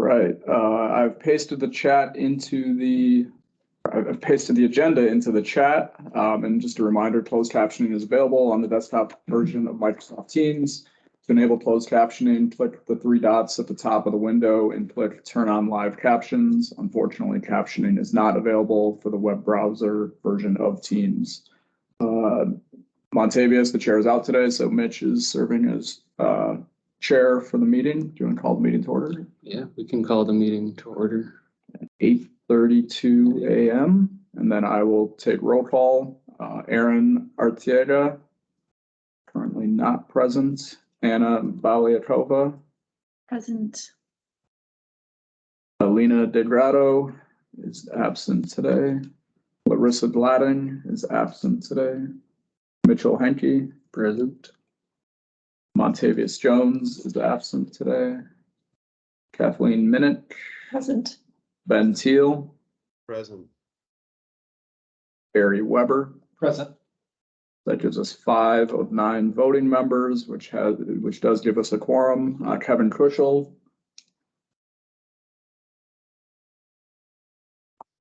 right, I've pasted the agenda into the chat. And just a reminder, closed captioning is available on the desktop version of Microsoft Teams. To enable closed captioning, click the three dots at the top of the window and click Turn on Live Captions. Unfortunately, captioning is not available for the web browser version of Teams. Montavious, the chair, is out today, so Mitch is serving as chair for the meeting. Do you want to call the meeting to order? Yeah, we can call the meeting to order. 8:32 a.m. And then I will take roll call. Aaron Artiega, currently not present. Anna Baliakova. Present. Alina DeGrado is absent today. Larissa Gladding is absent today. Mitchell Henke. Present. Montavious Jones is absent today. Kathleen Minnick. Present. Ben Teal. Present. Barry Weber. Present. That gives us 5 of 9 voting members, which does give us a quorum. Kevin Kushel.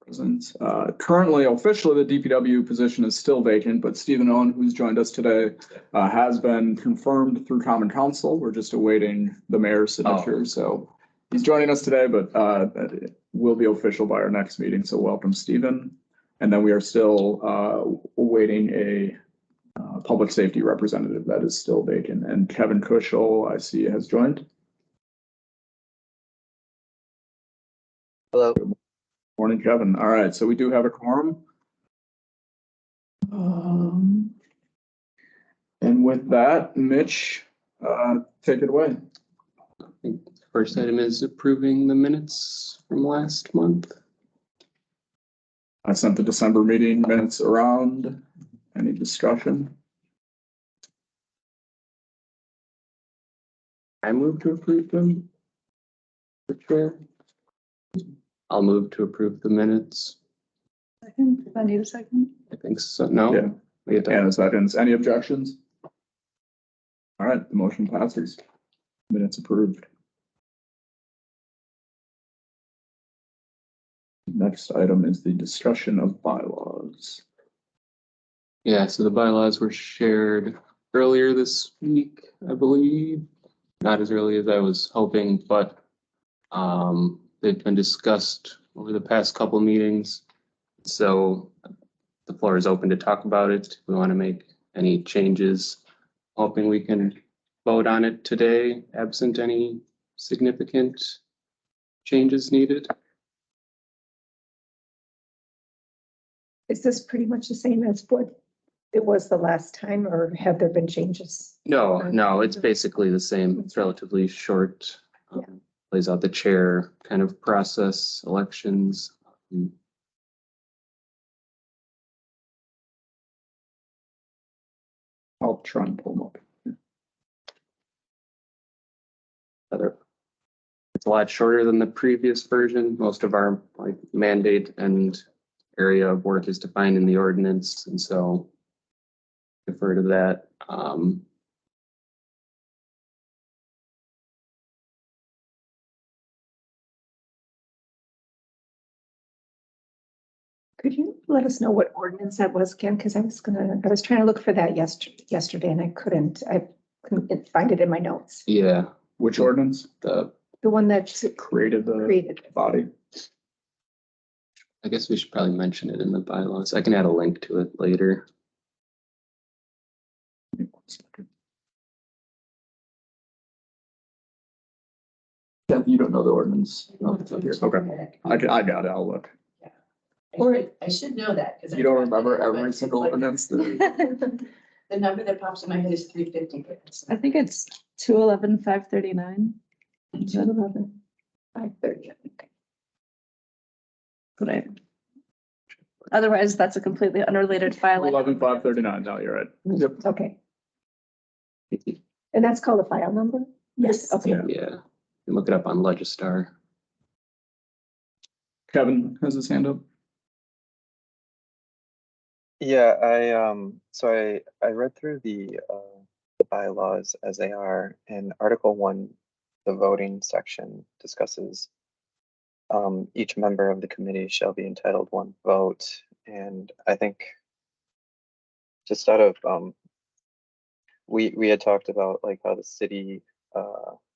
Present. Currently, officially, the DPW position is still vacant, but Stephen Owen, who's joined us today, has been confirmed through Common Council. We're just awaiting the mayor's signature. So he's joining us today, but it will be official by our next meeting. So welcome, Stephen. And then we are still awaiting a public safety representative that is still vacant. And Kevin Kushel, I see, has joined. Hello. Morning, Kevin. All right, so we do have a quorum. And with that, Mitch, take it away. I think the first item is approving the minutes from last month. I sent the December meeting minutes around. Any discussion? I move to approve them. For chair. I'll move to approve the minutes. Second, if I need a second. I think so. No? Yeah. We had to- Anna seconds. Any objections? All right, the motion passes. Minutes approved. Next item is the discussion of bylaws. Yeah, so the bylaws were shared earlier this week, I believe. Not as early as I was hoping, but they've been discussed over the past couple meetings. So the floor is open to talk about it. If we want to make any changes, hoping we can vote on it today, absent any significant changes needed. Is this pretty much the same as what it was the last time, or have there been changes? No, it's basically the same. It's relatively short. Lays out the chair kind of process, elections. I'll try and pull them up. It's a lot shorter than the previous version. Most of our mandate and area of work is defined in the ordinance, and so defer to that. Could you let us know what ordinance that was, Ken? Because I was trying to look for that yesterday and I couldn't find it in my notes. Yeah, Which ordinance? the The one that Created the created. body. I guess we should probably mention it in the bylaws. I can add a link to it later. Give me 1 second. Yeah, you don't know the ordinance. No, it's up here. Okay, I got it. I'll look. Or I should know that. Because You don't remember every single ordinance? The number that pops in my head is 350. I think it's 211-539. Is that 11? 530. Okay. But otherwise, that's a completely unrelated file. 11-539. No, you're right. Yep. Okay. And that's called a file number? Yes. Okay. Yeah. Yeah, you can look it up on Legistar. Kevin has his hand up. Yeah, I read through the bylaws as they are, and Article 1, the voting section discusses each member of the committee shall be entitled one vote. And I think just out of, we had talked about like how the city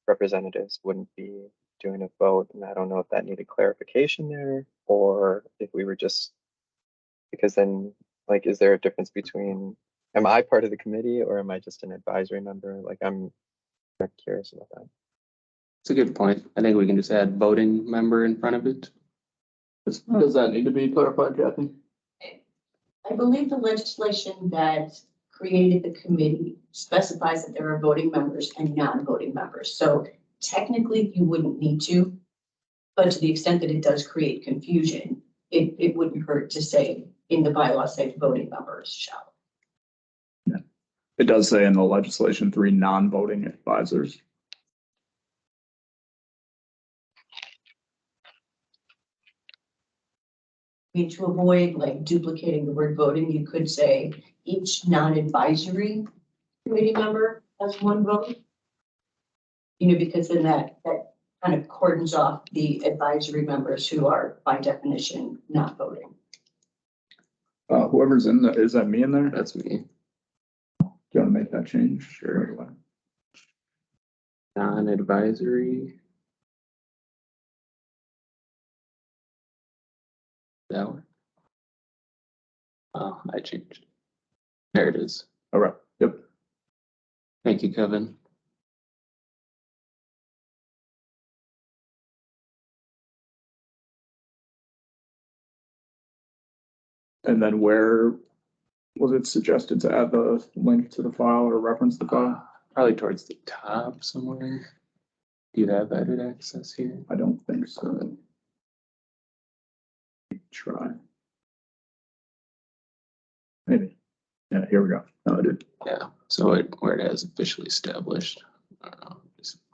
representatives wouldn't be doing a vote, and I don't know if that needed clarification there, or if we were just, because then, like, is there a difference between, am I part of the committee or am I just an advisory member? Like, I'm curious about that. It's a good point. I think we can just add voting member in front of it. Does that need to be clarified, Kathy? I believe the legislation that created the committee specifies that there are voting members and non-voting members. So technically you wouldn't need to, but to the extent that it does create confusion, it wouldn't hurt to say in the bylaw, say voting members shall. It does say in the legislation 3 non-voting advisors. I mean, to avoid like duplicating the word voting, you could say each non-advisory committee member has one vote. You know, because then that kind of cordons off the advisory members who are by definition not voting. Whoever's in is that me in there? That's me. Do you want to make that change? Sure. Non-advisory. That one. Oh, I changed. There it is. All right. Yep. Thank you, Kevin. And then where was it suggested to add the link to the file or reference the file? Probably towards the top somewhere. Do you have edit access here? I don't think so. Try. Maybe. Yeah, here we go. No, I did. Yeah, so where it has officially established. I don't know.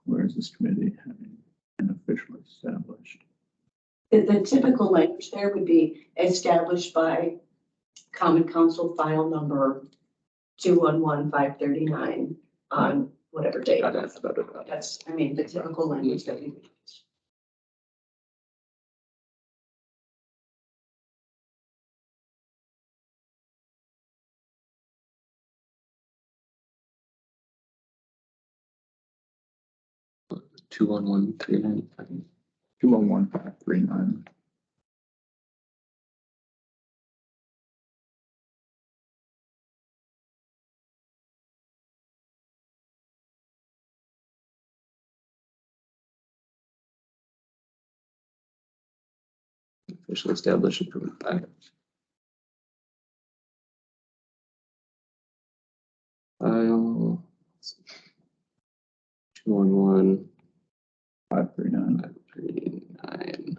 Where is this committee having an officially established? The typical language there would be established by Common Council file number 211539 on whatever date. That's, I mean, the typical language that we would use. Uh, 211395. 211539. Officially established approved by. File 211 539. 539.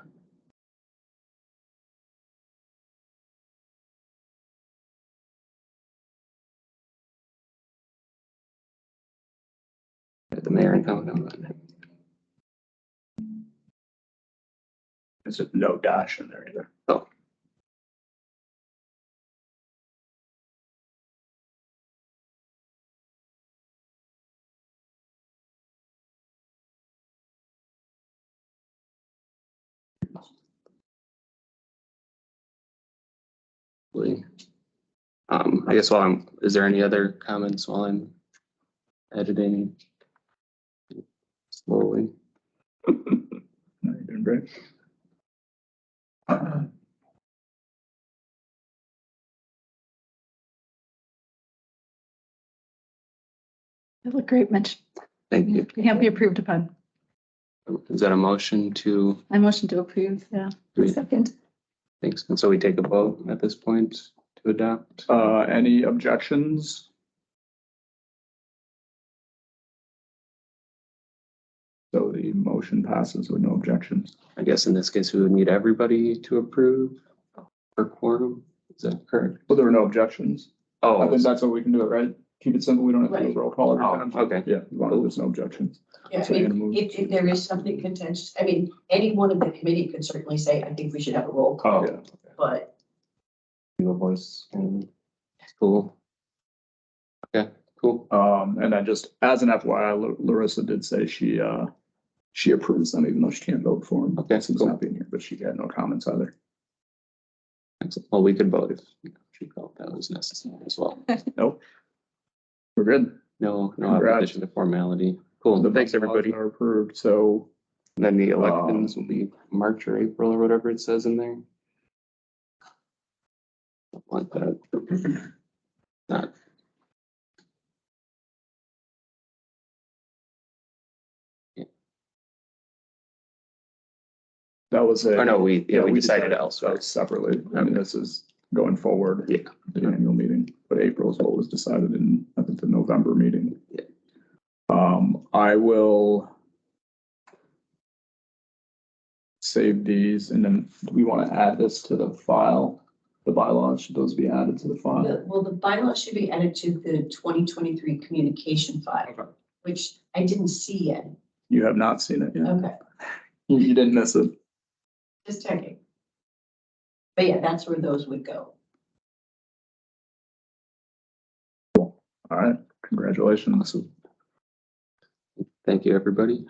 The mayor and common. There's no dash in there either. Oh. I guess is there any other comments while I'm editing slowly? No, you're doing great. That looked great, Mitch. Thank you. Can't be approved upon. Is that a motion to? I motion to approve, yeah. Second. Thanks. And so we take a vote at this point to adopt. Any objections? So the motion passes with no objections. I guess in this case, we would need everybody to approve for quorum. Is that correct? Well, there were no objections. I Oh, think that's what we can do it, right? Keep it simple. We don't have to do a Right. roll call every time. okay. Yeah, as long as there's no objections. Yeah, I So you're gonna mean, move- if there is something contentious, I mean, any one of the committee could certainly say, I think we should have a roll call, Yeah. but You a voice and cool. Okay, cool. And then just as an FYI, Larissa did say she she approves them, even though she can't vote for them. Okay, Since cool. not being here, but she had no comments either. Excellent. Well, we could vote if she felt that was necessary as well. Nope. We're good. No Congrats. opposition to formality. Cool. The Thanks, everybody. bylaws Are approved, so And then the elections will be March or April or whatever it says in there. Something like that. Not. that was a. Or no, we decided decided elsewhere. separately. I mean, this is going forward. Yeah. The annual meeting, but April is what was decided in, I think, the November meeting. Yeah. I will save these, and then do we want to add this to the file? The bylaws, should those be added to the file? Well, the bylaw should be added to the 2023 communication file, Okay. which I didn't see yet. You have not seen it yet. Okay, You didn't miss it. just checking. But yeah, that's where those would go. All right, congratulations. Thank you, everybody.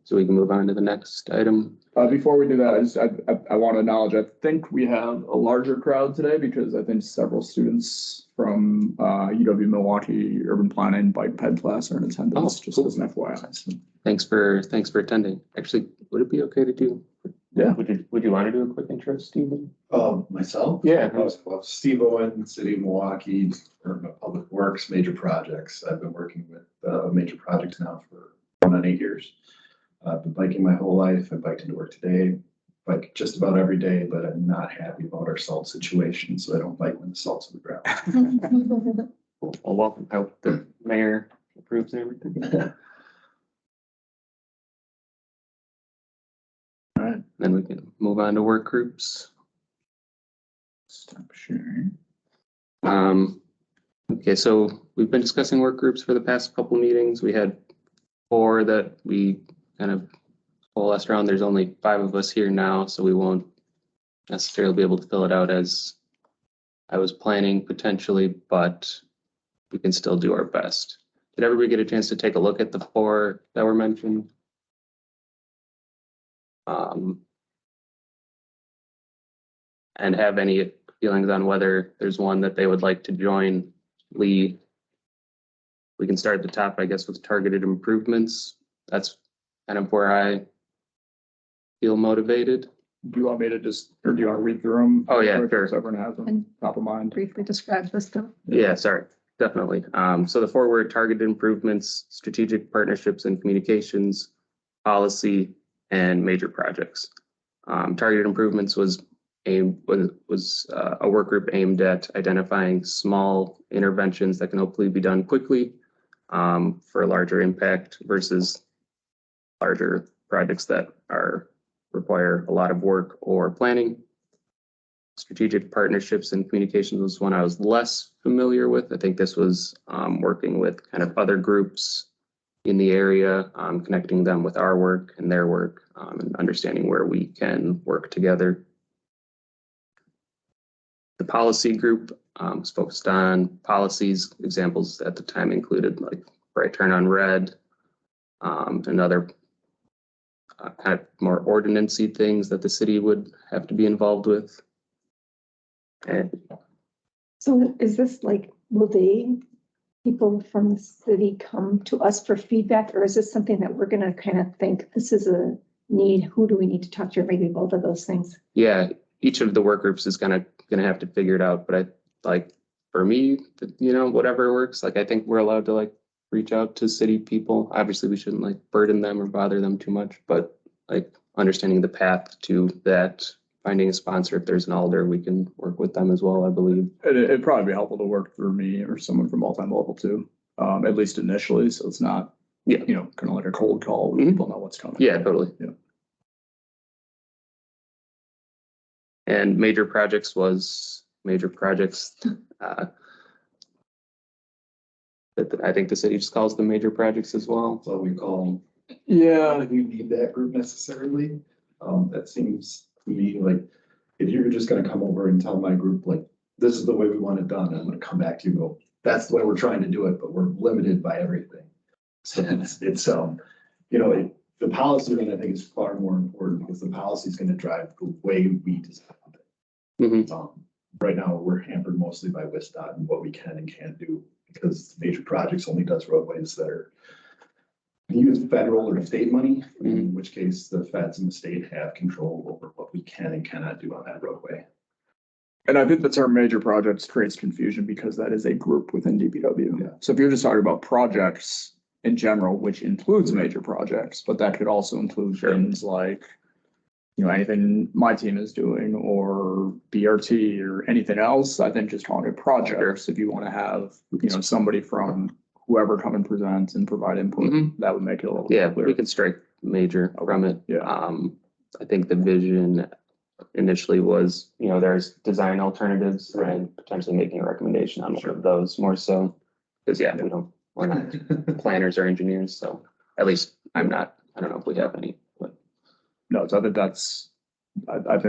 So we can move on to the next item. Before we do that, I want to acknowledge, I think we have a larger crowd today because I think several students from UW Milwaukee Urban Planning Bike Ped class are in attendance, Oh, just cool. as an FYI. So, Thanks for attending. Actually, would it be okay to do? Yeah. Would you want to do a quick intro, Stephen? Myself? Yeah. Well, Steve Owen, City of Milwaukee, Department of Public Works, major projects. I've been working with major projects now for going on 8 years. I've been biking my whole life. I biked into work today, bike just about every day, but I'm not happy about our salt situation, so I don't bike when the salt's on the ground. Cool. Well, welcome. I hope the mayor approves and everything. all right, Then we can move on to work groups. stop sharing. Okay, so we've been discussing work groups for the past couple meetings. We had 4 that we kind of coalesced around. There's only 5 of us here now, so we won't necessarily be able to fill it out as I was planning potentially, but we can still do our best. Did everybody get a chance to take a look at the 4 that were mentioned? And have any feelings on whether there's one that they would like to join lead? We can start at the top, I guess, with targeted improvements. That's kind of where I feel motivated. Do you want me to just, or do you want to read through them? Oh, yeah, Quick, sure. so everyone has them And top of mind. briefly describe this though. Yeah, sorry, definitely. So the 4 were targeted improvements, strategic partnerships and communications, policy, and major projects. Targeted improvements was a work group aimed at identifying small interventions that can hopefully be done quickly for a larger impact versus larger projects that require a lot of work or planning. Strategic partnerships and communications was one I was less familiar with. I think this was working with kind of other groups in the area, connecting them with our work and their work, and understanding where we can work together. The policy group was focused on policies. Examples at the time included like right turn on red, and other kind of more ordinance-y things that the city would have to be involved with. And So is this like, will people from the city come to us for feedback, or is this something that we're gonna kind of think, this is a need, who do we need to talk to, or maybe both of those things? yeah, each of the work groups is gonna have to figure it out, but I like, for me, whatever works, like I think we're allowed to like reach out to city people. Obviously, we shouldn't like burden them or bother them too much, but like understanding the path to that, finding a sponsor, if there's an alder, we can work with them as well, I believe. It'd probably be helpful to work through me or someone from multi-local too, at least initially, so it's not, Yeah. kind of like a cold call, where Mhm. people know what's coming. Yeah, totally. Yeah. And major projects was major projects. That I think the city just calls them major projects as well. So we call them, Yeah, do you need that group necessarily? That seems to me like, if you're just gonna come over and tell my group, like, this is the way we want it done, I'm gonna come back to you and go, that's the way we're trying to do it, but we're limited by everything. So it's The policy then I think is far more important because the policy is going to drive the way we design it. Mhm. Right now, we're hampered mostly by WISDOT and what we can and can't do because major projects only does roadways that are use federal or state money, in which case the feds and the state have control over what we can and cannot do on that roadway. And I think the term major projects creates confusion because that is a group within DPW. Yeah. So if you're just talking about projects in general, which includes major projects, but that could also include things like, you know, anything my team is doing or BRT or anything else, I think just calling it projects, if you want to have, you know, somebody from whoever come and present and provide input, that would make it a little. Yeah, clearer. we can strike major from it. Yeah. I think the vision initially was, you know, there's design alternatives and potentially making a recommendation on one of those more so. Because yeah, we're not planners or engineers, so at least I'm not. I don't know if we have any, but No, so I think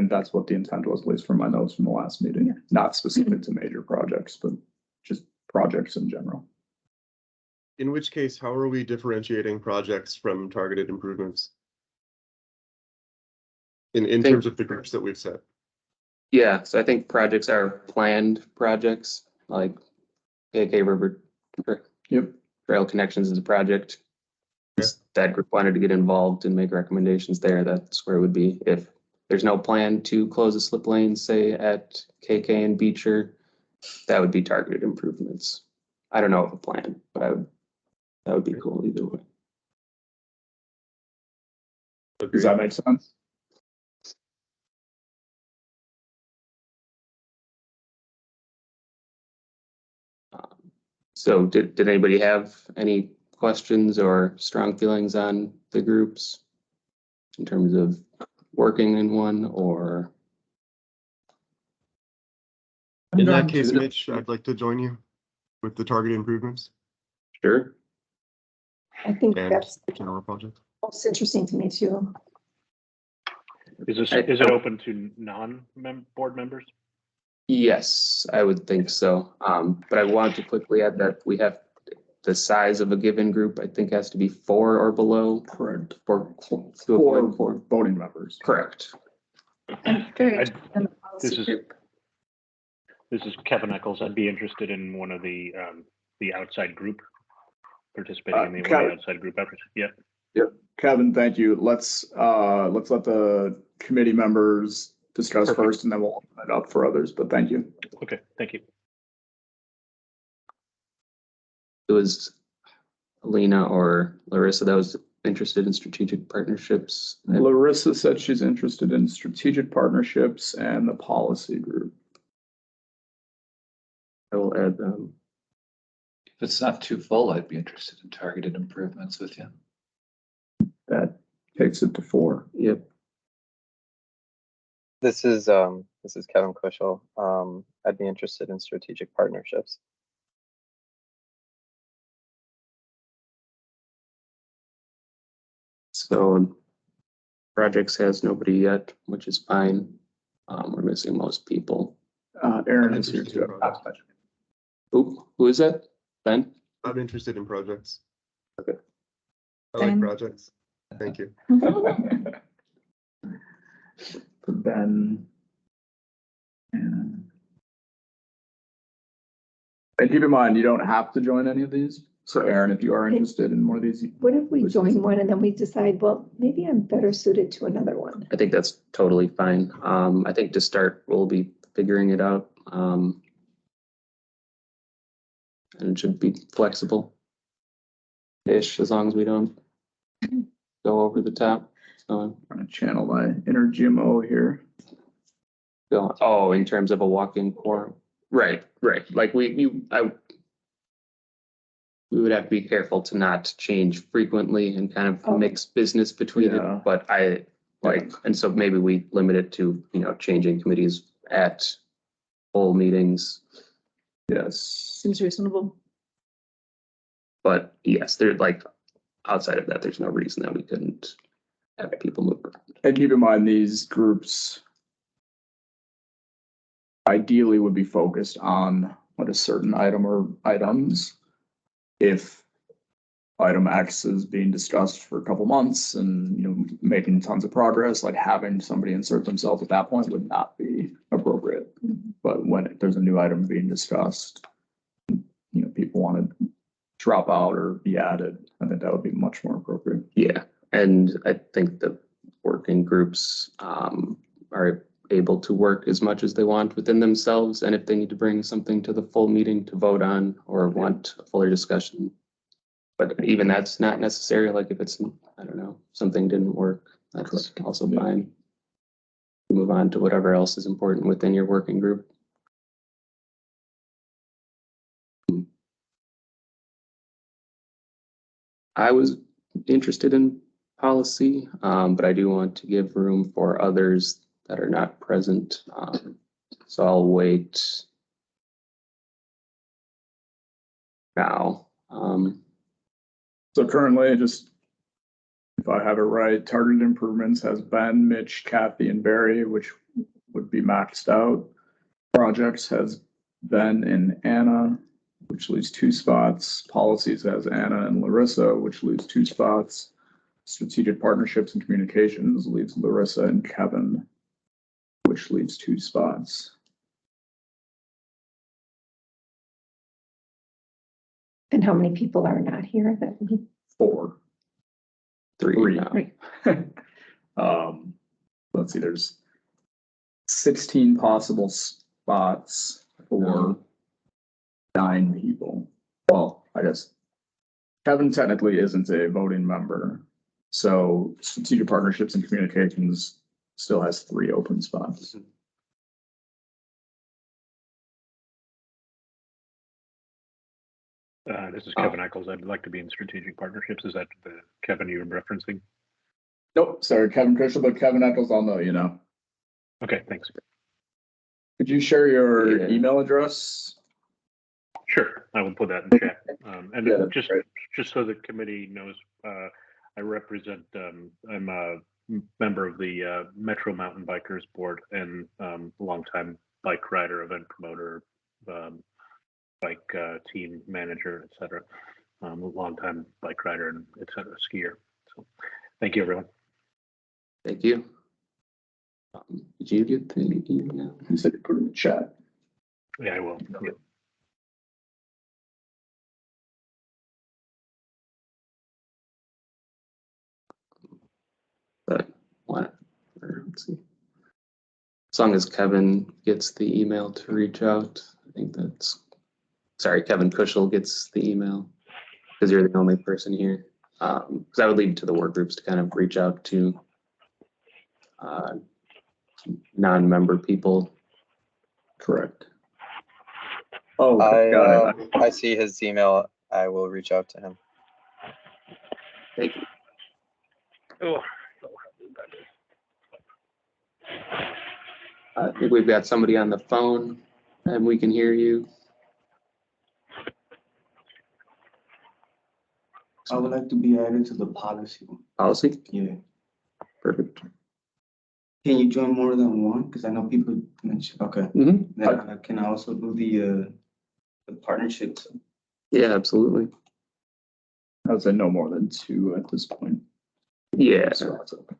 that's what the intent was, at least from my notes from the last meeting, not specific to major projects, but just projects in general. In which case, how are we differentiating projects from targeted improvements? In terms of the groups that we've set. yeah, so I think projects are planned projects, like KK River Yep. Trail Connections is a project. If that group wanted to get involved and make recommendations there, that's where it would be. If there's no plan to close a slip lane, say at KK and Beecher, that would be targeted improvements. I don't know of a plan, but that would be cool either way. Does that make sense? So did anybody have any questions or strong feelings on the groups in terms of working in one or? In that case, Mitch, I'd like to join you with the target improvements Sure. I think and that's general project. most interesting to me too. Is it open to board members? Yes, I would think so. But I want to quickly add that we have the size of a given group, I think has to be 4 or below. Correct. For For voting members. Correct. I'm very I- interested in the policy this is- group. This is Kevin Eccles. I'd be interested in one of the outside group, participating in one of the outside group efforts. Yeah. Kevin, thank you. Let's let the committee members discuss Perfect. first and then we'll open it up for others, but thank you. Okay. Thank you. It was Alina or Larissa that was interested in strategic partnerships. Larissa said she's interested in strategic partnerships and the policy group. I will add them. If it's not too full, I'd be interested in targeted improvements with you. That takes it to 4. Yep. This is Kevin Kushel. I'd be interested in strategic partnerships. So projects has nobody yet, which is fine. We're missing most people. Aaron is here too. Who is that? Ben? I'm interested in projects. Okay. I like Ben. projects. Thank you. Ben. And keep in mind, you don't have to join any of these. So Aaron, if you are interested in one of these. What if we join one and then we decide, well, maybe I'm better suited to another one? I think that's totally fine. I think to start, we'll be figuring it out. And it should be flexible-ish as long as we don't go over the top. So I'm trying to channel my inner GMO here. in terms of a walk-in quorum. Right. Like we would have to be careful to not change frequently and kind of mix business between Yeah. it. But and so maybe we limit it to, changing committees at full meetings. Yes. Seems reasonable. But yes, they're like, outside of that, there's no reason that we couldn't have people move around. And keep in mind, these groups ideally would be focused on what a certain item or items. If item X is being discussed for a couple months and, making tons of progress, like having somebody insert themselves at that point would not be appropriate. But when there's a new item being discussed, people want to drop out or be added, I think that would be much more appropriate. Yeah, and I think the working groups are able to work as much as they want within themselves, and if they need to bring something to the full meeting to vote on or want a fuller discussion. But even that's not necessary, like if it's, I don't know, something didn't work, that's also fine. Move on to whatever else is important within your working group. I was interested in policy, but I do want to give room for others that are not present. So I'll wait now. So currently, just if I have it right, targeted improvements has Ben, Mitch, Kathy, and Barry, which would be maxed out. Projects has Ben and Anna, which leaves 2 spots. Policies has Anna and Larissa, which leaves 2 spots. Strategic partnerships and communications leaves Larissa and Kevin, which leaves 2 spots. And how many people are not here that we? 4. 3 now. Let's see, there's 16 possible spots for 9 people. Well, I guess Kevin technically isn't a voting member. So strategic partnerships and communications still has 3 open spots. This is Kevin Eccles. I'd like to be in strategic partnerships. Is that the Kevin you were referencing? Nope, sorry, Kevin Cushel, but Kevin Eccles, I'll know, Okay, thanks. Could you share your email address? Sure, I will put that in the chat. And Yeah, just so the committee knows, I represent, I'm a member of the Metro Mountain Bikers Board and longtime bike rider, event promoter, bike team manager, et cetera. A longtime bike rider and et cetera, skier. So thank you, everyone. Thank you. Did you get the email? You said you put it in the chat. Yeah, I will. Yeah. But what? Let's see. As long as Kevin gets the email to reach out, I think that's. Sorry, Kevin Cushel gets the email because you're the only person here. Because I would leave it to the work groups to kind of reach out to non-member people. Correct. Oh, got it. I see his email. I will reach out to him. Thank you. Oh. I think we've got somebody on the phone and we can hear you. I would like to be added to the policy. Policy? Yeah. Perfect. Can you join more than one? Because I know people mention, okay. Mm-hmm. Then can I also do the partnerships? Yeah, absolutely. I would say no more than 2 at this point. Yeah. So that's okay.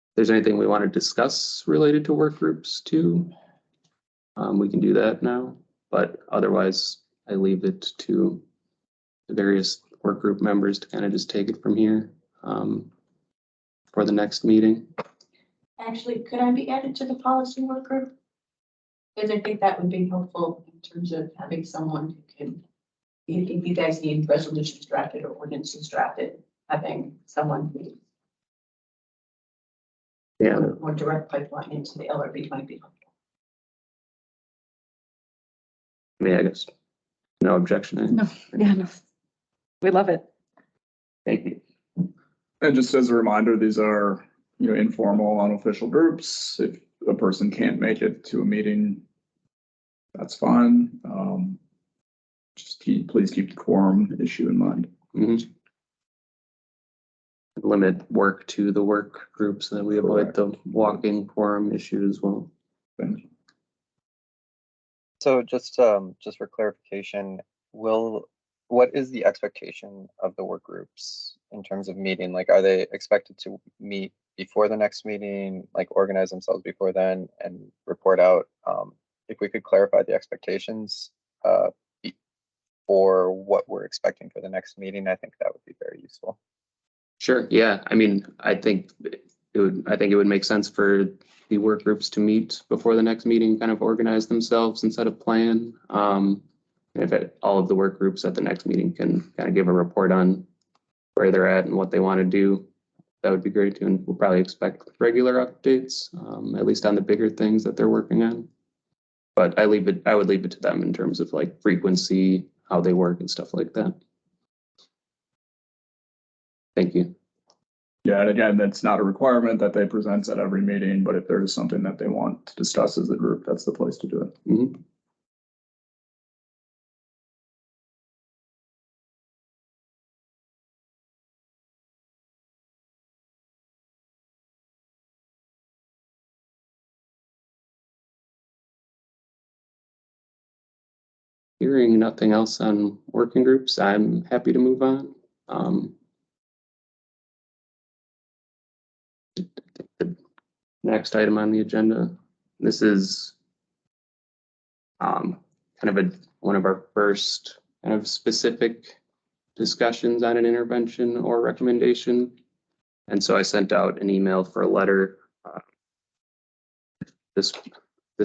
If there's anything we want to discuss related to work groups too, we can do that now, but otherwise I leave it to the various work group members to kind of just take it from here for the next meeting. Actually, could I be added to the policy work group? Because I think that would be helpful in terms of having someone who can, if you guys need resolutions drafted or ordinances drafted, having someone who Yeah. more direct pipeline into the LRB might be helpful. I mean, I guess no objection. No, yeah, no. We love it. Thank you. And just as a reminder, these are, informal, unofficial groups. If a person can't make it to a meeting, that's fine. Just please keep the quorum issue in mind. Mm-hmm. limit work to the work group so that we avoid the walking quorum issue as well. So just for clarification, what is the expectation of the work groups in terms of meeting? Like, are they expected to meet before the next meeting, like organize themselves before then and report out? If we could clarify the expectations for what we're expecting for the next meeting, I think that would be very useful. Sure. Yeah. I mean, I think it would make sense for the work groups to meet before the next meeting, kind of organize themselves and set a plan. All of the work groups at the next meeting can kind of give a report on where they're at and what they want to do, that would be great too. And we'll probably expect regular updates, at least on the bigger things that they're working on. But I would leave it to them in terms of like frequency, how they work and stuff like that. Thank you. Yeah, and again, that's not a requirement that they present at every meeting, but if there is something that they want to discuss as a group, that's the place to do it. Mm-hmm. Hearing nothing else on working groups, I'm happy to move on. The next item on the agenda, this is kind of one of our first kind of specific discussions on an intervention or recommendation. And so I sent out an email for a letter this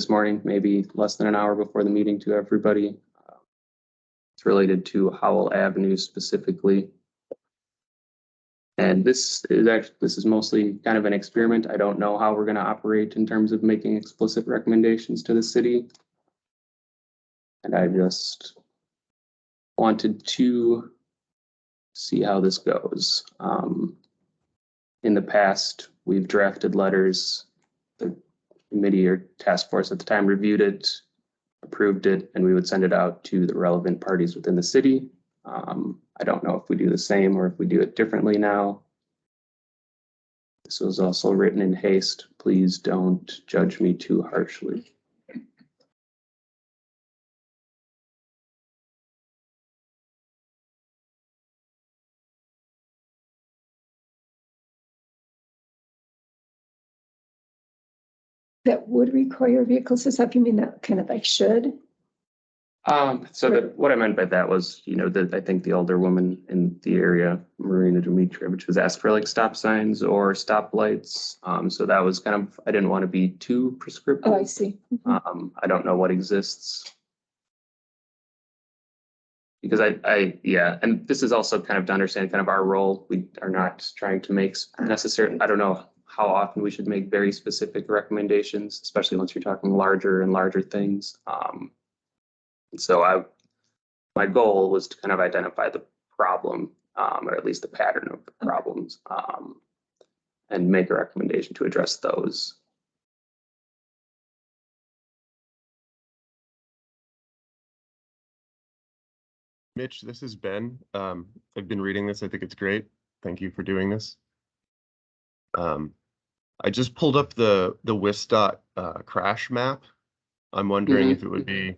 morning, maybe less than an hour before the meeting, to everybody. It's related to Howell Avenue specifically. And this is mostly kind of an experiment. I don't know how we're going to operate in terms of making explicit recommendations to the city. And I just wanted to see how this goes. In the past, we've drafted letters. The committee or task force at the time reviewed it, approved it, and we would send it out to the relevant parties within the city. I don't know if we do the same or if we do it differently now. This was also written in haste. Please don't judge me too harshly. That would require vehicles and stuff, you mean that kind of like should? What I meant by that was, I think the older woman in the area, Marina Dimitrievich, was asked for like stop signs or stop lights. So that was kind of, I didn't want to be too prescriptive. Oh, I see. Mm-hmm. I don't know what exists. Because and this is also kind of to understand kind of our role. We are not trying to make necessary, I don't know how often we should make very specific recommendations, especially once you're talking larger and larger things. So my goal was to kind of identify the problem, or at least the pattern of the problems, and make a recommendation to address those. Mitch, this is Ben. I've been reading this. I think it's great. Thank you for doing this. I just pulled up the WISDOT crash map. I'm wondering if it would be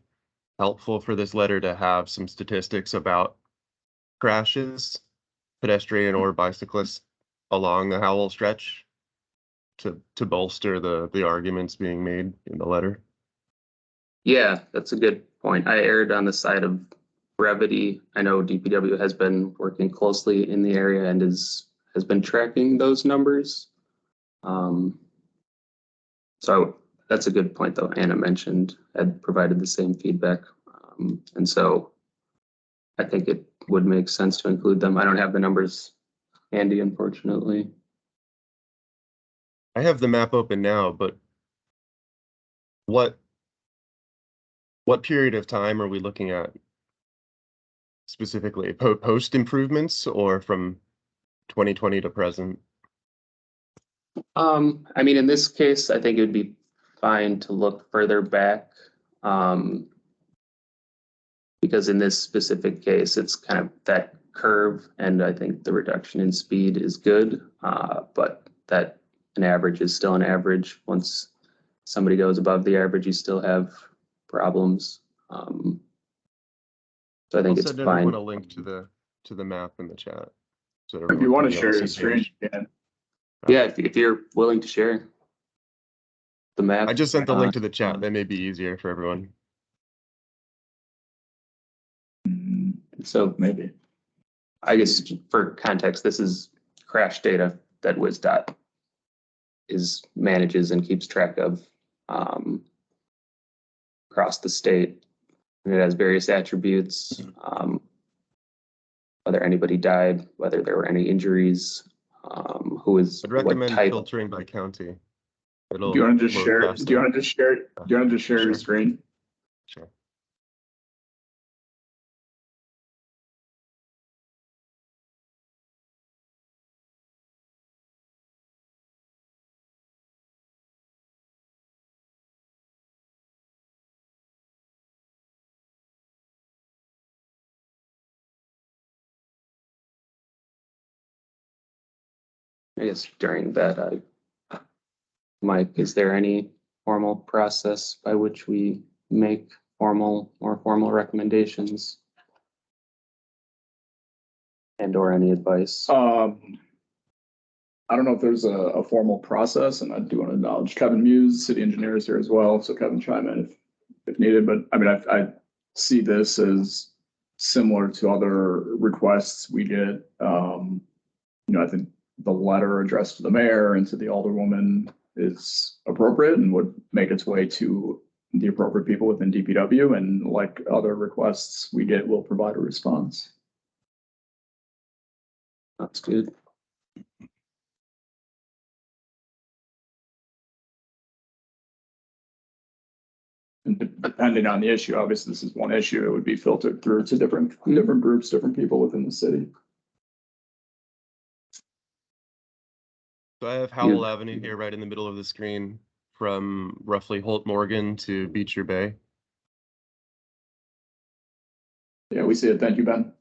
helpful for this letter to have some statistics about crashes, pedestrian or bicyclists, along the Howell stretch to bolster the arguments being made in the letter. Yeah, that's a good point. I erred on the side of brevity. I know DPW has been working closely in the area and has been tracking those numbers. So that's a good point, though. Anna mentioned had provided the same feedback. And so I think it would make sense to include them. I don't have the numbers handy, unfortunately. I have the map open now, but what period of time are we looking at specifically? Post improvements or from 2020 to present? I mean, in this case, I think it would be fine to look further back. Because in this specific case, it's kind of that curve, and I think the reduction in speed is good. But that an average is still an average. Once somebody goes above the average, you still have problems. So I think I'll it's send everyone fine. a link to the map in the chat. So If everyone you want can to be on the share your same screen, page. you can. Yeah, if you're willing to share the map. I just sent the link to the chat. That may be easier for everyone. So Maybe. I guess for context, this is crash data that WisDOT manages and keeps track of across the state. And it has various attributes, whether anybody died, whether there were any injuries, who is I'd what recommend type. filtering by county. Do you want to just load share? faster. Do you want to just share? Do you want to just share your Sure. screen? Sure. I guess during that, Mike, is there any formal process by which we make formal recommendations? And or any advice? I don't know if there's a formal process, and I do want to acknowledge Kevin Muse, city engineer, is here as well. So Kevin, chime in if needed. But I mean, I see this as similar to other requests we get. I think the letter addressed to the mayor and to the alderwoman is appropriate and would make its way to the appropriate people within DPW. And like other requests we get, we'll provide a response. That's good. And depending on the issue, obviously this is one issue, it would be filtered through to different groups, different people within the city. So I have Howell Avenue here right in the middle of the screen from roughly Holt Morgan to Beecher Bay. Yeah, we see it. Thank you, Ben.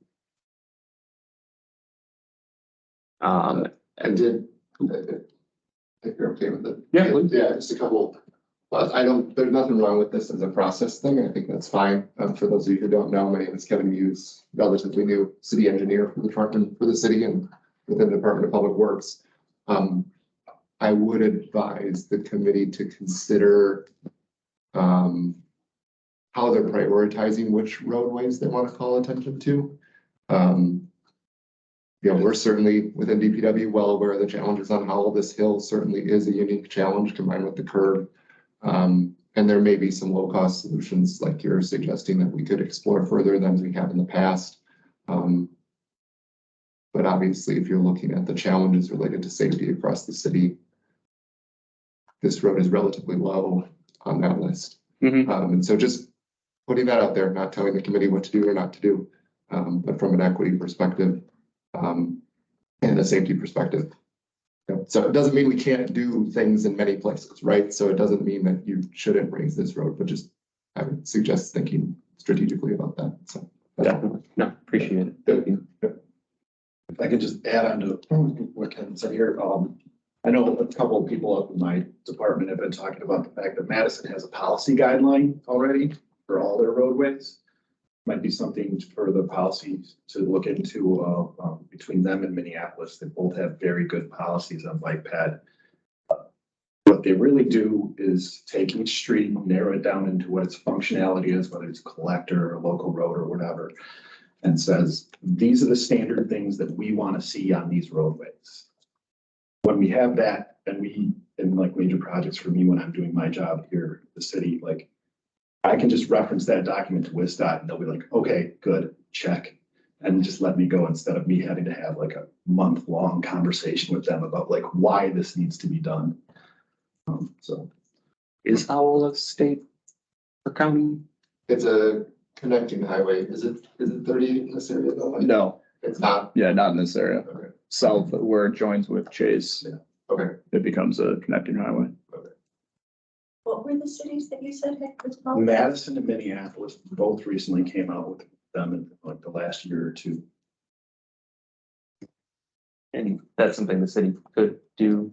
I did. If you're okay with it. Yeah, please. Yeah, just a couple. But there's nothing wrong with this as a process thing. I think that's fine. For those of you who don't know, my name is Kevin Muse, relatively new city engineer for the city and within the Department of Public Works. I would advise the committee to consider how they're prioritizing which roadways they want to call attention to. We're certainly within DPW well aware of the challenges on Howell. This hill certainly is a unique challenge combined with the curve. And there may be some low-cost solutions like you're suggesting that we could explore further than we have in the past. But obviously, if you're looking at the challenges related to safety across the city, this road is relatively low on that list. And so just putting that out there, not telling the committee what to do or not to do, but from an equity perspective and a safety perspective. So it doesn't mean we can't do things in many places, right? So it doesn't mean that you shouldn't raise this road, but just I would suggest thinking strategically about that. So definitely. No, appreciate it. Thank you. If I could just add on to what Ken said here, I know a couple of people up in my department have been talking about the fact that Madison has a policy guideline already for all their roadways. Might be something for the policies to look into between them and Minneapolis. They both have very good policies on bike ped. What they really do is take each street, narrow it down into what its functionality is, whether it's a collector or a local road or whatever, and says, these are the standard things that we want to see on these roadways. When we have that, and we, in like major projects for me, when I'm doing my job here in the city, like I can just reference that document to WisDOT and they'll be like, okay, good, check. And just let me go instead of me having to have like a month-long conversation with them about like why this needs to be done. So is Howell a state or county? it's a connecting highway. Is it 38 in this area though? No, It's not. yeah, not in this area. Okay. South where it joins with Chase, Okay. it becomes a connecting highway. What were the cities that you said had this problem? Madison and Minneapolis both recently came out with them in like the last year or two. And that's something the city could do.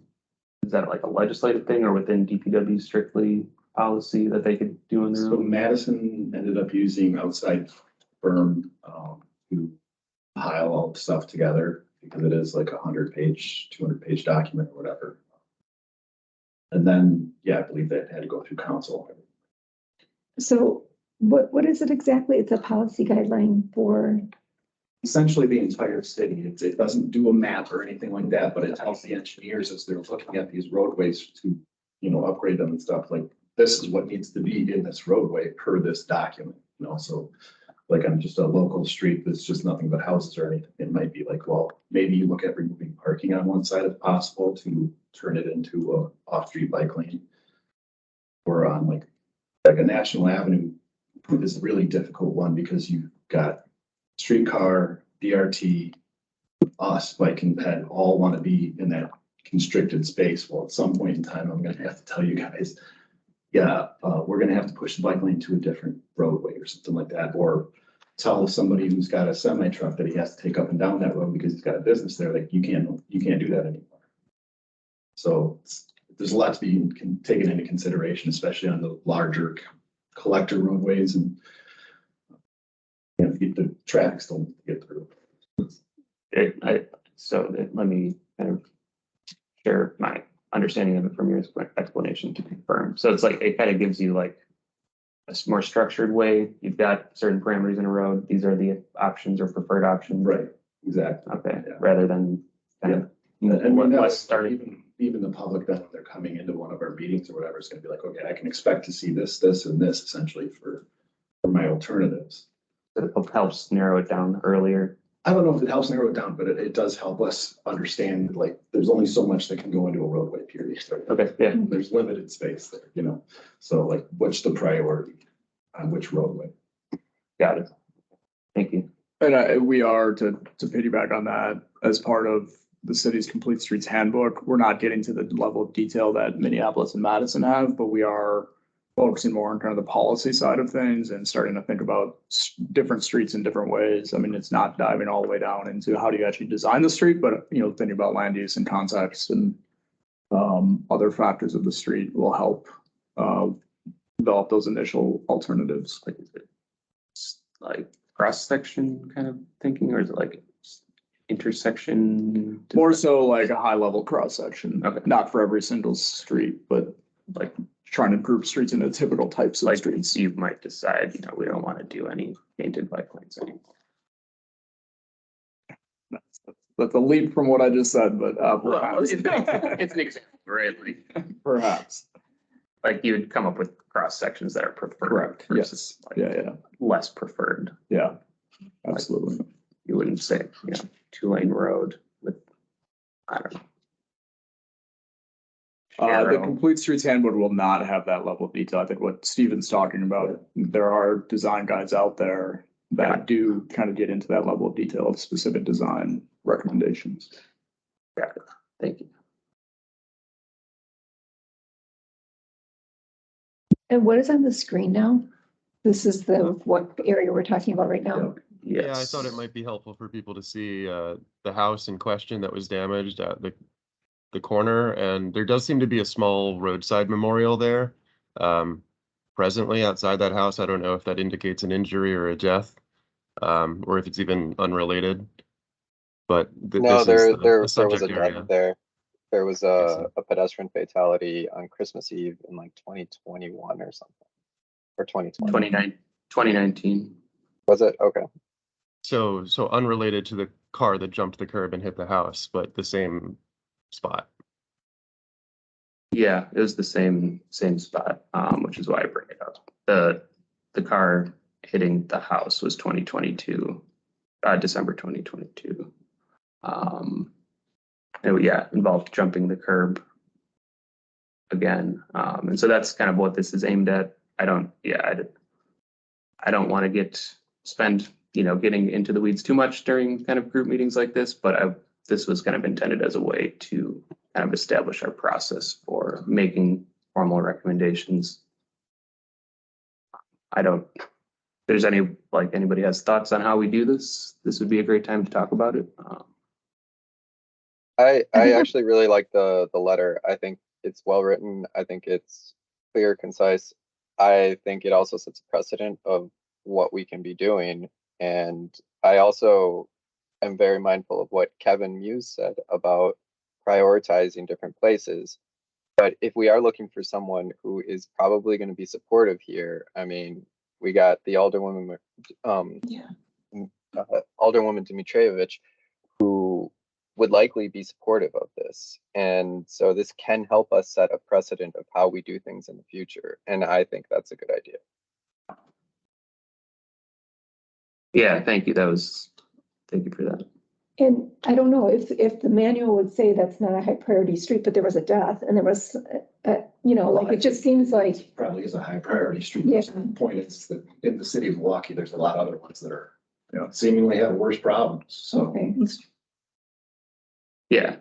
Is that like a legislative thing or within DPW strictly policy that they could do on their So own? Madison ended up using outside firm to pile all the stuff together because it is like 100-page, 200-page document or whatever. And then, yeah, I believe that had to go through council. So what is it exactly? It's a policy guideline for, Essentially the entire city. It doesn't do a map or anything like that, but it tells the engineers as they're looking at these roadways to, upgrade them and stuff, like, this is what needs to be in this roadway per this document, so like on just a local street that's just nothing but houses or anything, it might be like, well, maybe you look at removing parking on one side if possible to turn it into a off-street bike lane. Or on like a National Avenue is a really difficult one because you've got streetcar, BRT, us, bike and ped all want to be in that constricted space. Well, at some point in time, I'm going to have to tell you guys, yeah, we're going to have to push the bike lane to a different roadway or something like that. Or tell somebody who's got a semi truck that he has to take up and down that road because he's got a business there. Like you can't do that anymore. So there's a lot to be taken into consideration, especially on the larger collector roadways and the traffic still get through. Let me kind of share my understanding of it from your explanation to confirm. So it's like, it kind of gives you like a more structured way. You've got certain parameters in a road. These are the options or preferred options. Right, exactly. Okay, Yeah. rather than kind of, And when less that's starting. even the public, then when they're coming into one of our meetings or whatever, it's gonna be like, okay, I can expect to see this, and this essentially for my alternatives. It helps narrow it down earlier. I don't know if it helps narrow it down, but it does help us understand, like, there's only so much that can go into a roadway period. Okay, yeah. There's limited space there, so like, what's the priority on which roadway? Got it. Thank you. And we are to piggyback on that as part of the city's Complete Streets Handbook. We're not getting to the level of detail that Minneapolis and Madison have, but we are focusing more on kind of the policy side of things and starting to think about different streets in different ways. I mean, it's not diving all the way down into how do you actually design the street, but thinking about land use and context and other factors of the street will help develop those initial alternatives. Like, is it like cross section kind of thinking, or is it like intersection? More so like a high level cross section. Okay. Not for every single street, but like trying to group streets into typical types of Like streets. you might decide, we don't want to do any painted bike lanes anymore. That's a leap from what I just said, but perhaps. It's an example, right? Perhaps. Like you would come up with cross sections that are preferred. Correct. Versus Yes. Yeah. less preferred. Yeah. Absolutely. You wouldn't say, 2-lane road with, I don't know. The Arrow. Complete Streets Handbook will not have that level of detail. I think what Steven's talking about, there are design guides out there that do kind of get into that level of detail of specific design recommendations. Got it. Thank you. and what is on the screen now? This is what area we're talking about right now. Yes. Yeah, I thought it might be helpful for people to see the house in question that was damaged at the corner, and there does seem to be a small roadside memorial there. Presently outside that house, I don't know if that indicates an injury or a death, or if it's even unrelated. But No, this is there the was subject a area. death there. There was a pedestrian fatality on Christmas Eve in like 2021 or something, or 2020. 2019. Was it? Okay. So unrelated to the car that jumped the curb and hit the house, but the same spot. Yeah, it was the same spot, which is why I bring it up. The car hitting the house was 2022, December 2022. It involved jumping the curb again. And so that's kind of what this is aimed at. I don't want to spend getting into the weeds too much during kind of group meetings like this, but this was kind of intended as a way to kind of establish our process for making formal recommendations. If there's anybody has thoughts on how we do this, this would be a great time to talk about it. I actually really like the letter. I think it's well written. I think it's clear, concise. I think it also sets a precedent of what we can be doing. And I also am very mindful of what Kevin Muse said about prioritizing different places. But if we are looking for someone who is probably going to be supportive here, I mean, we got the Alderwoman, Alderwoman Dimitrievich, who would likely be supportive of this. And so this can help us set a precedent of how we do things in the future. And I think that's a good idea. Yeah, thank you. Thank you for that. And I don't know if the manual would say that's not a high priority street, but there was a death and there was, like, it just seems like. Probably is a high priority street. Yeah. The point is that in the city of Milwaukee, there's a lot of other ones that are, seemingly have worse problems. So. Okay. Yeah,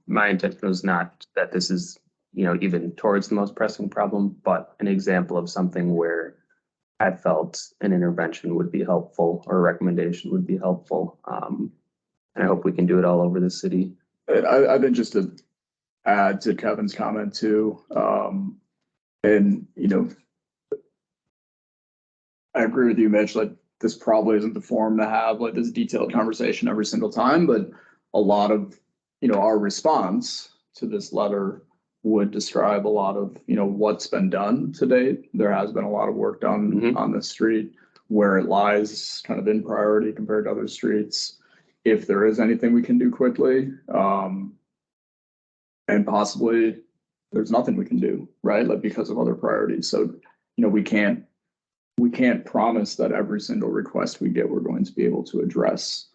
my intention was not that this is, even towards the most pressing problem, but an example of something where I felt an intervention would be helpful or a recommendation would be helpful. And I hope we can do it all over the city. I think just to add to Kevin's comment too, and I agree with you, Mitch, like this probably isn't the forum to have like this detailed conversation every single time, but a lot of, our response to this letter would describe a lot of, what's been done to date. There has been a lot of work done on this street, where it lies kind of in priority compared to other streets. If there is anything we can do quickly, and possibly there's nothing we can do, right? Like because of other priorities. So, we can't promise that every single request we get, we're going to be able to address.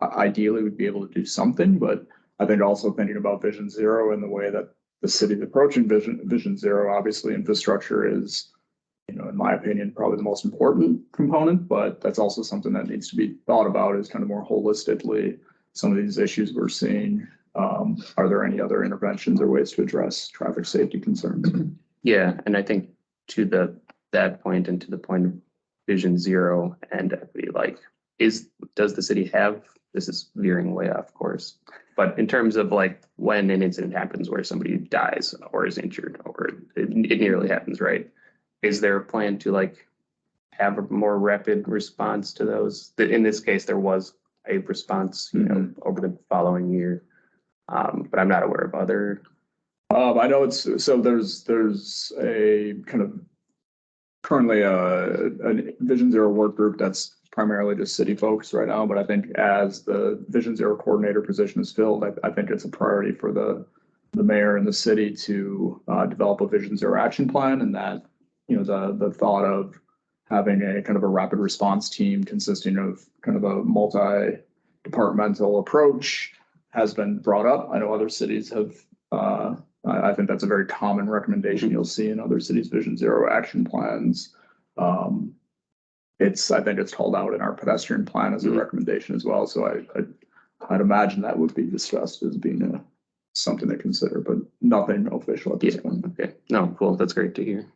Ideally, we'd be able to do something, but I think also thinking about Vision Zero and the way that the city is approaching Vision Zero, obviously infrastructure is, in my opinion, probably the most important component, but that's also something that needs to be thought about is kind of more holistically some of these issues we're seeing. Are there any other interventions or ways to address traffic safety concerns? Yeah, and I think to that point and to the point of Vision Zero and equity, like, does the city have, this is veering way off course, but in terms of like when an incident happens where somebody dies or is injured or it nearly happens, right? Is there a plan to like have a more rapid response to those? In this case, there was a response, over the following year, but I'm not aware of other. I know there's a kind of currently a Vision Zero work group that's primarily just city folks right now, but I think as the Vision Zero coordinator position is filled, I think it's a priority for the mayor and the city to develop a Vision Zero action plan, and that the thought of having a kind of a rapid response team consisting of kind of a multi-departmental approach has been brought up. I know other cities have. I think that's a very common recommendation you'll see in other cities' Vision Zero action plans. I think it's called out in our pedestrian plan as a recommendation as well. So I'd imagine that would be discussed as being something to consider, but nothing official at this point. Okay, no, cool. That's great to hear.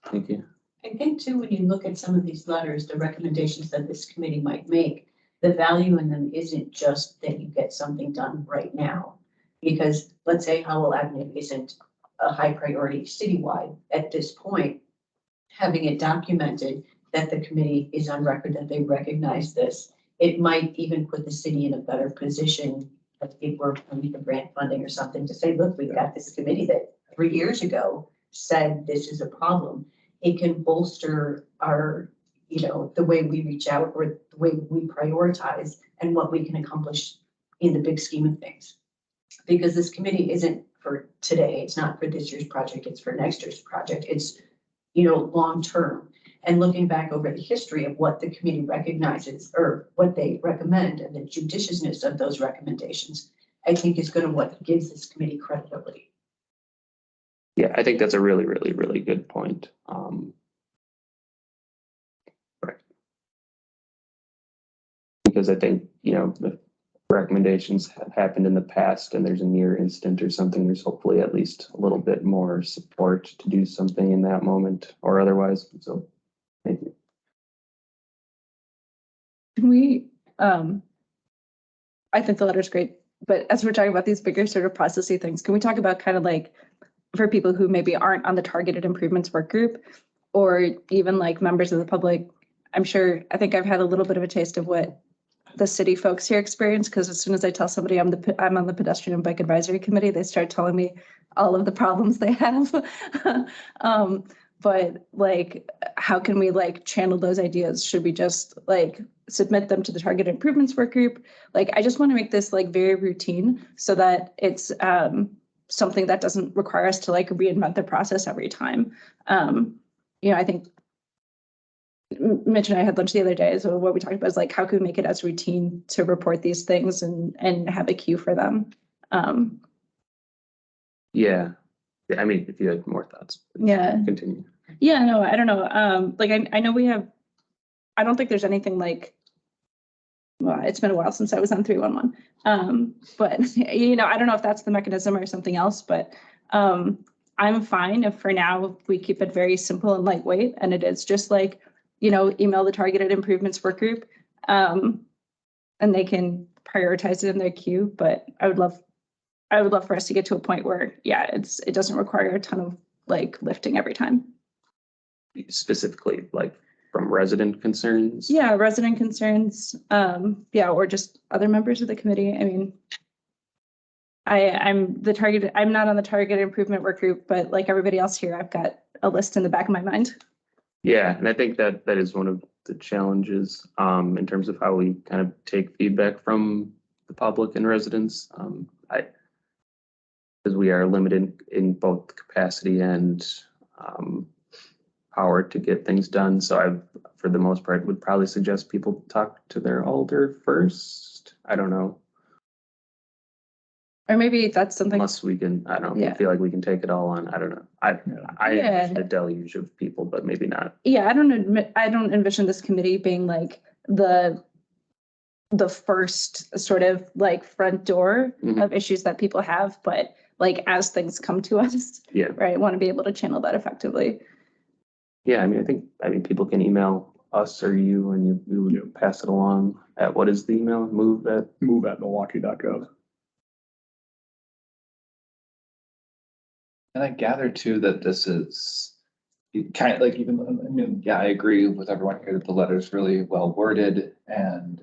Thank you. I think too, when you look at some of these letters, the recommendations that this committee might make, the value in them isn't just that you get something done right now. Because let's say Howell Avenue isn't a high priority citywide at this point, having it documented that the committee is on record that they recognize this, it might even put the city in a better position if we're funding the grant funding or something to say, look, we've got this committee that 3 years ago said this is a problem. It can bolster our, the way we reach out or the way we prioritize and what we can accomplish in the big scheme of things. Because this committee isn't for today, it's not for this year's project, it's for next year's project. It's, long term. And looking back over the history of what the committee recognizes or what they recommend and the judiciousness of those recommendations, I think is going to what gives this committee credibility. Yeah, I think that's a really, really, really good point. Right. Because I think, the recommendations have happened in the past and there's a near instant or something, there's hopefully at least a little bit more support to do something in that moment or otherwise. So thank you. Can we, I think the letter's great. but as we're talking about these bigger sort of processy things, can we talk about kind of like for people who maybe aren't on the targeted improvements work group, or even like members of the public? I think I've had a little bit of a taste of what the city folks here experience, because as soon as I tell somebody I'm on the Pedestrian and Bike Advisory Committee, they start telling me all of the problems they have. But like, how can we like channel those ideas? Should we just like submit them to the targeted improvements work group? Like, I just want to make this like very routine so that it's something that doesn't require us to like reinvent the process every time. I think Mitch and I had lunch the other day. So what we talked about is like, how can we make it as routine to report these things and have a queue for them? Yeah. I mean, if you had more thoughts. Yeah. Continue. Yeah, no, I don't know. Like, I know I don't think there's anything like, well, it's been a while since I was on 311. But, I don't know if that's the mechanism or something else, but I'm fine if for now we keep it very simple and lightweight. And it is just like, email the targeted improvements work group, and they can prioritize it in their queue. But I would love for us to get to a point where, it doesn't require a ton of like lifting every time. Specifically, like from resident concerns? Yeah, resident concerns, or just other members of the committee. I mean, I'm not on the targeted improvement work group, but like everybody else here, I've got a list in the back of my mind. Yeah, and I think that is one of the challenges in terms of how we kind of take feedback from the public and residents. Because we are limited in both capacity and power to get things done. So I, for the most part, would probably suggest people talk to their alder first. I don't know. Or maybe that's something. Unless we can, I don't know, Yeah. feel like we can take it all on. I don't know. I have a deluge of people, but maybe not. Yeah, I don't envision this committee being like the first sort of like front door of issues that people have, but like as things come to us, right, want to be able to channel that effectively. Yeah, I mean, people can email us or you, and we would pass it along at, what is the email? Move at Milwaukee.gov. And I gather too that this is kind of like, I agree with everyone here that the letter is really well worded, and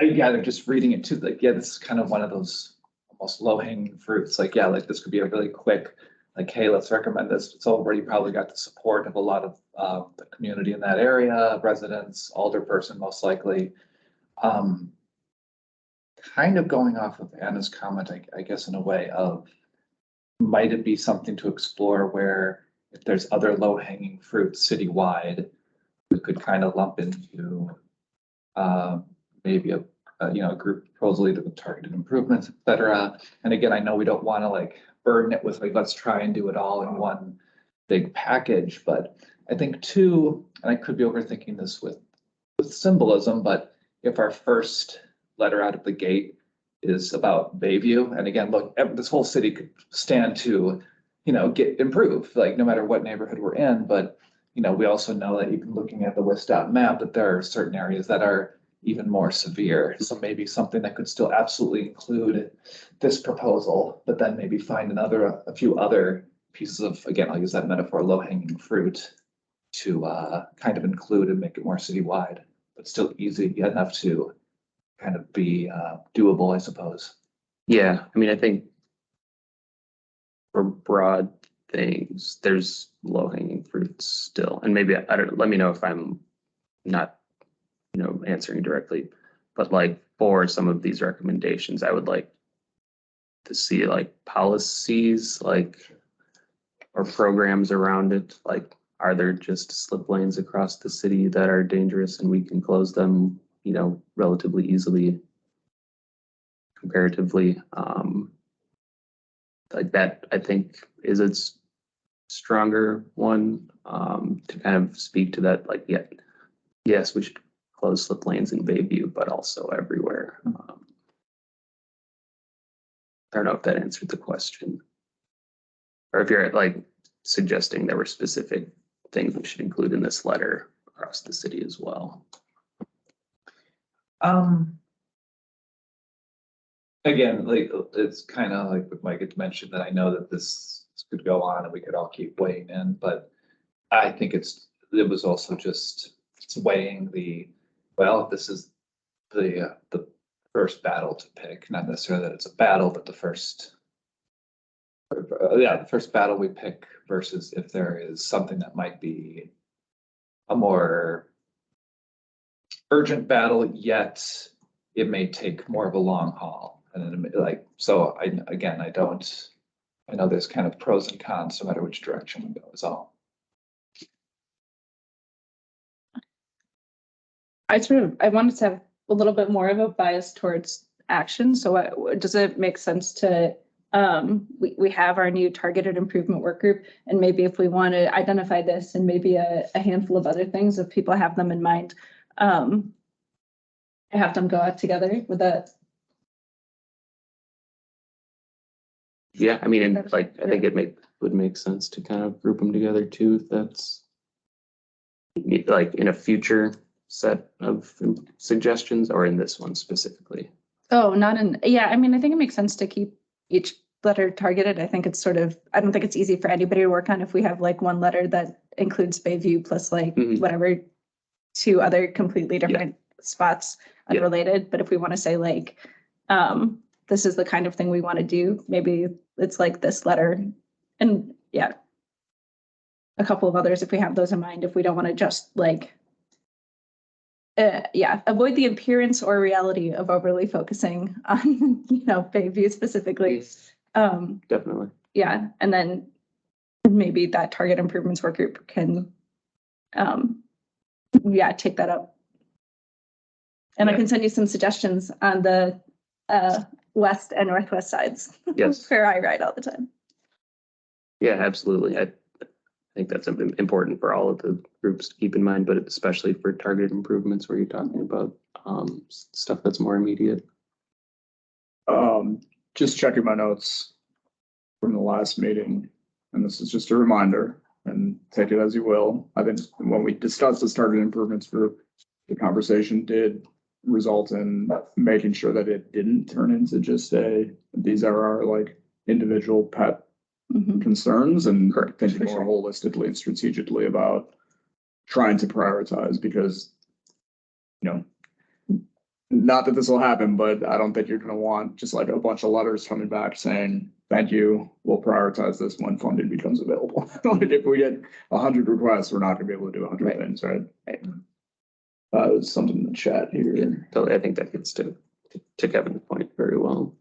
I gather just reading it too, like, this is kind of one of those almost low hanging fruits. Like, like this could be a really quick, like, hey, let's recommend this. It's already probably got the support of a lot of the community in that area, residents, alderperson, most likely. Kind of going off of Anna's comment, I guess in a way of, might it be something to explore where if there's other low hanging fruit citywide, we could kind of lump into maybe a group proposal either with targeted improvements, et cetera. And again, I know we don't want to like burden it with like, let's try and do it all in one big package, but I think too, and I could be overthinking this with symbolism, but if our first letter out of the gate is about Bayview, and again, look, this whole city could stand to, get improved, like no matter what neighborhood we're in. But, we also know that even looking at the WISDOT map, that there are certain areas that are even more severe. So maybe something that could still absolutely include this proposal, but then maybe find a few other pieces of, again, I'll use that metaphor, low hanging fruit to kind of include and make it more citywide, but still easy enough to kind of be doable, I suppose. Yeah, I mean, I think for broad things, there's low hanging fruits still. And maybe, I don't know, let me know if I'm not, answering directly, but like for some of these recommendations, I would like to see like policies, like, or programs around it. Like, are there just slip lanes across the city that are dangerous and we can close them, relatively easily, comparatively? Like that, I think, is a stronger one to kind of speak to that. Like, yes, we should close slip lanes in Bayview, but also everywhere. I don't know if that answered the question, or if you're like suggesting there were specific things we should include in this letter across the city as well. again, like, it's kind of like what Mike had mentioned, that I know that this could go on and we could all keep weighing in, but I think it was also just weighing well, this is the first battle to pick, not necessarily that it's a battle, but the first battle we pick versus if there is something that might be a more urgent battle, yet it may take more of a long haul. And then so I know there's kind of pros and cons no matter which direction we go is all. I wanted to have a little bit more of a bias towards action. So does it make sense to, we have our new targeted improvement work group, and maybe if we want to identify this and maybe a handful of other things, if people have them in mind, have them go out together with that. Yeah, I mean, and like, I think it would make sense to kind of group them together too, if that's like in a future set of suggestions or in this one specifically. Oh, not in, yeah, I mean, I think it makes sense to keep each letter targeted. I think it's sort of, I don't think it's easy for anybody to work on if we have like one letter that includes Bayview plus like whatever, two other completely different spots unrelated. But if we want to say like, this is the kind of thing we want to do, maybe it's like this letter, and yeah, a couple of others if we have those in mind, if we don't want to just like, avoid the appearance or reality of overly focusing on, Bayview specifically. Definitely. Yeah, and then maybe that target improvements work group can, take that up. And I can send you some suggestions on the west and northwest sides. Yes. Where I ride all the time. Yeah, absolutely. I think that's important for all of the groups to keep in mind, but especially for targeted improvements where you're talking about stuff that's more immediate. Just checking my notes from the last meeting, and this is just a reminder, and take it as you will. I think when we discussed this targeted improvements group, the conversation did result in making sure that it didn't turn into just these are our like individual pet concerns, and thinking more holistically and strategically about trying to prioritize, because not that this will happen, but I don't think you're going to want just like a bunch of letters coming back saying thank you, we'll prioritize this when funding becomes available. Like if we get 100 requests, we're not going to be able to do 100 things, right? There's something in the chat here. Yeah, totally. I think that gets to Kevin's point very well.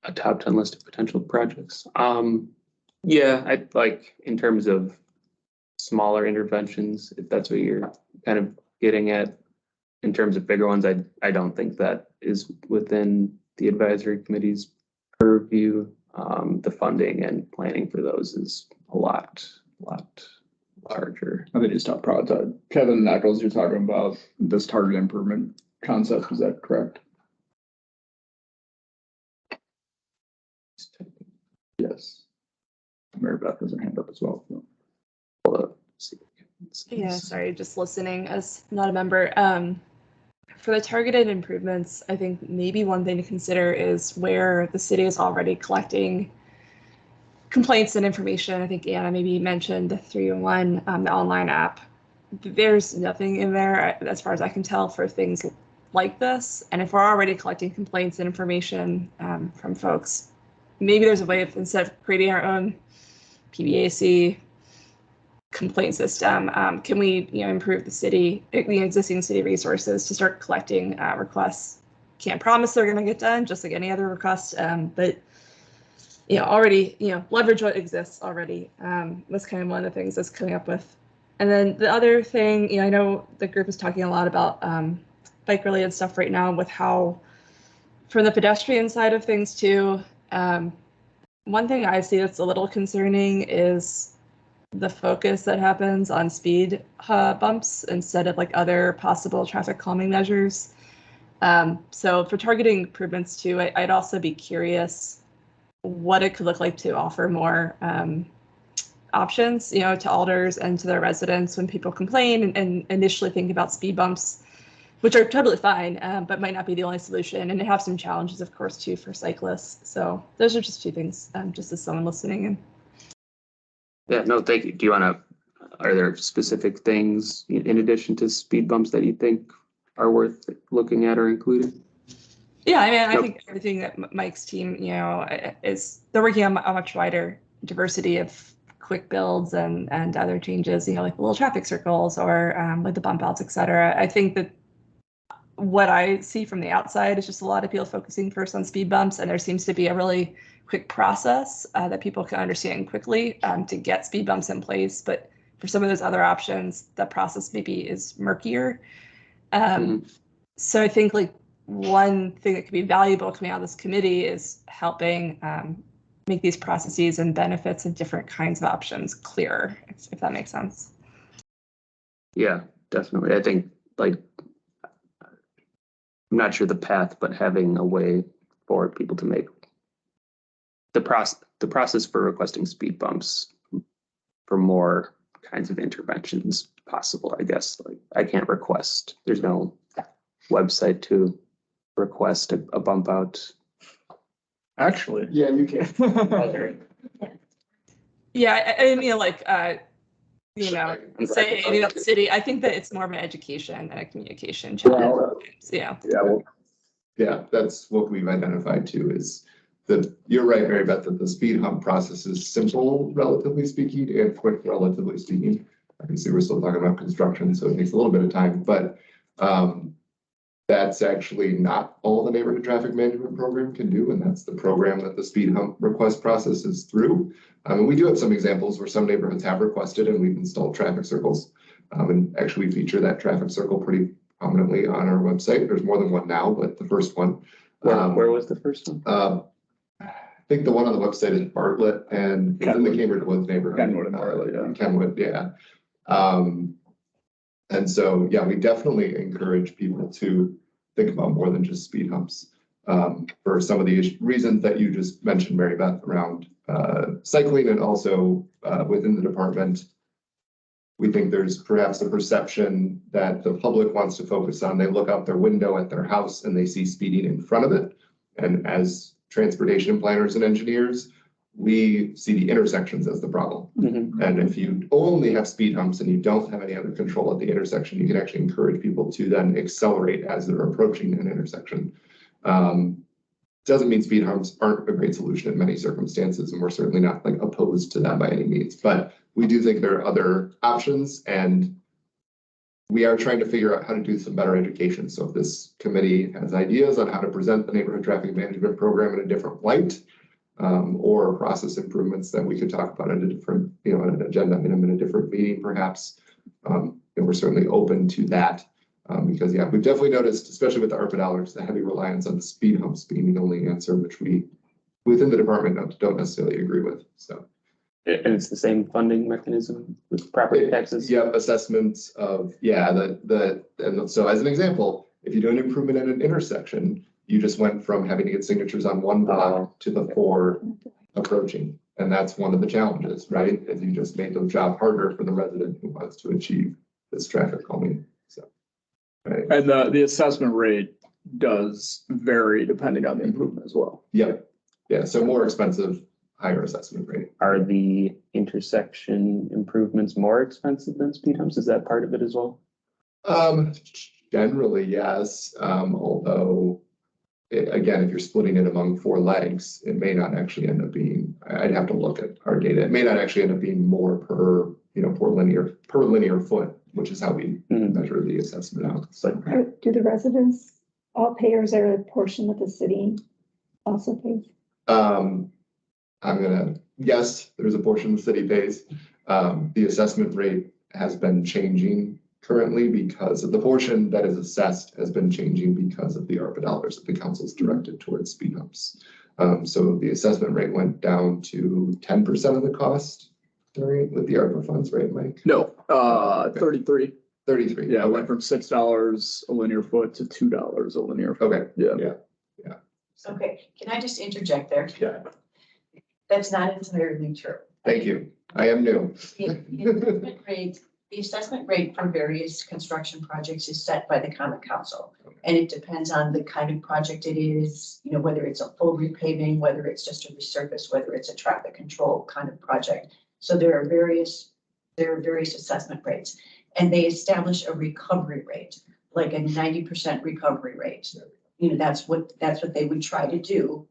A top 10 list of potential projects. Yeah, I like in terms of smaller interventions, if that's what you're kind of getting at. In terms of bigger ones, I don't think that is within the advisory committee's purview. The funding and planning for those is a lot larger. I think you stopped prioritize. Kevin Eccles, you're talking about this target improvement concept, is that correct? Yes. Mary Beth has her hand up as well. Yeah, sorry, just listening as not a member. For the targeted improvements, I think maybe one thing to consider is where the city is already collecting complaints and information. I think Anna maybe mentioned the 311, the online app. There's nothing in there, as far as I can tell, for things like this. And if we're already collecting complaints and information from folks, maybe there's a way of, instead of creating our own PBAC complaint system, can we improve the existing city resources to start collecting requests? Can't promise they're going to get done, just like any other request, but already leverage what exists already. That's kind of one of the things that's coming up with. And then the other thing, I know the group is talking a lot about bike related stuff right now, with how from the pedestrian side of things too. One thing I see that's a little concerning is the focus that happens on speed bumps instead of like other possible traffic calming measures. So for targeting improvements too, I'd also be curious what it could look like to offer more options, to alders and to their residents when people complain and initially think about speed bumps. which are totally fine, but might not be the only solution. And they have some challenges, of course, too, for cyclists. So those are just two things, just as someone listening in. Yeah, no, thank you. Do you want to, are there specific things in addition to speed bumps that you think are worth looking at or including? Yeah, I mean, I Nope. think everything that Mike's team, is they're working on a much wider diversity of quick builds and other changes, like little traffic circles or like the bump outs, et cetera. I think that what I see from the outside is just a lot of people focusing first on speed bumps, and there seems to be a really quick process that people can understand quickly to get speed bumps in place. But for some of those other options, the process maybe is murkier. So I think like one thing that could be valuable coming out of this committee is helping make these processes and benefits of different kinds of options clearer, if that makes sense. Yeah, definitely. I think like, I'm not sure the path, but having a way for people to make the process for requesting speed bumps for more kinds of interventions possible, I guess. Like I can't request, there's no website to request a bump out. Actually, yeah, you can. Yeah, I mean, like, say anything about the city, I think that it's more of an education and a communication challenge. Yeah, that's what we've identified too, is that you're right, Mary Beth, that the speed hump process is simple, relatively speaking, and quick, relatively speaking. Obviously, we're still talking about construction, so it takes a little bit of time, but that's actually not all the neighborhood traffic management program can do, and that's the program that the speed hump request process is through. And we do have some examples where some neighborhoods have requested and we've installed traffic circles. And actually we feature that traffic circle pretty prominently on our website. There's more than one now, but the first one. Where was the first one? I think the one on the website is Bartlett and it's in the Cambridge Woods neighborhood. Kenwood and Bartlett, yeah. Kenwood, yeah. And so, yeah, we definitely encourage people to think about more than just speed humps for some of the reasons that you just mentioned, Mary Beth, around cycling, and also within the department. We think there's perhaps a perception that the public wants to focus on. They look out their window at their house and they see speeding in front of it. And as transportation planners and engineers, we see the intersections as the problem. And if you only have speed humps and you don't have any other control at the intersection, you can actually encourage people to then accelerate as they're approaching an intersection. Doesn't mean speed humps aren't a great solution in many circumstances, and we're certainly not like opposed to that by any means, but we do think there are other options, and we are trying to figure out how to do some better education. So if this committee has ideas on how to present the neighborhood traffic management program in a different light, or process improvements that we could talk about at a different, on an agenda item in a different meeting, perhaps. We're certainly open to that because, yeah, we've definitely noticed, especially with the ARPA dollars, the heavy reliance on the speed humps being the only answer, which we, within the department, don't necessarily agree with. So, and it's the same funding mechanism with property taxes. Yeah, assessments of and so as an example, if you do an improvement at an intersection, you just went from having to get signatures on one block to the 4 approaching. And that's one of the challenges, right? Is you just made the job harder for the resident who wants to achieve this traffic calming. So, right. And the assessment rate does vary depending on the improvement as well. Yep. Yeah. So more expensive, higher assessment rate. Are the intersection improvements more expensive than speed humps? Is that part of it as well? Generally, yes. Although, again, if you're splitting it among 4 legs, it may not actually end up being, I'd have to look at our data. It may not actually end up being more per linear foot, which is how we measure the assessment out. So, do the residents all pay, or is there a portion that the city also pays? I'm gonna guess there's a portion the city pays. The assessment rate has been changing currently because of the portion that is assessed has been changing because of the ARPA dollars that the council's directed towards speed humps. So the assessment rate went down to 10% of the cost with the ARPA funds, right, Mike? No, 33. 33. Yeah, it went from $6 a linear foot to $2 a linear foot. Okay. Yeah. Okay, can I just interject there? Yeah. That's not entirely true. Thank you. I am new. The improvement rate The assessment rate for various construction projects is set by the Common Council. And it depends on the kind of project it is, you know, whether it's a full repaving, whether it's just a resurface, whether it's a traffic control kind of project. So there are various assessment rates, and they establish a recovery rate, like a 90% recovery rate. You know, that's what they would try to do.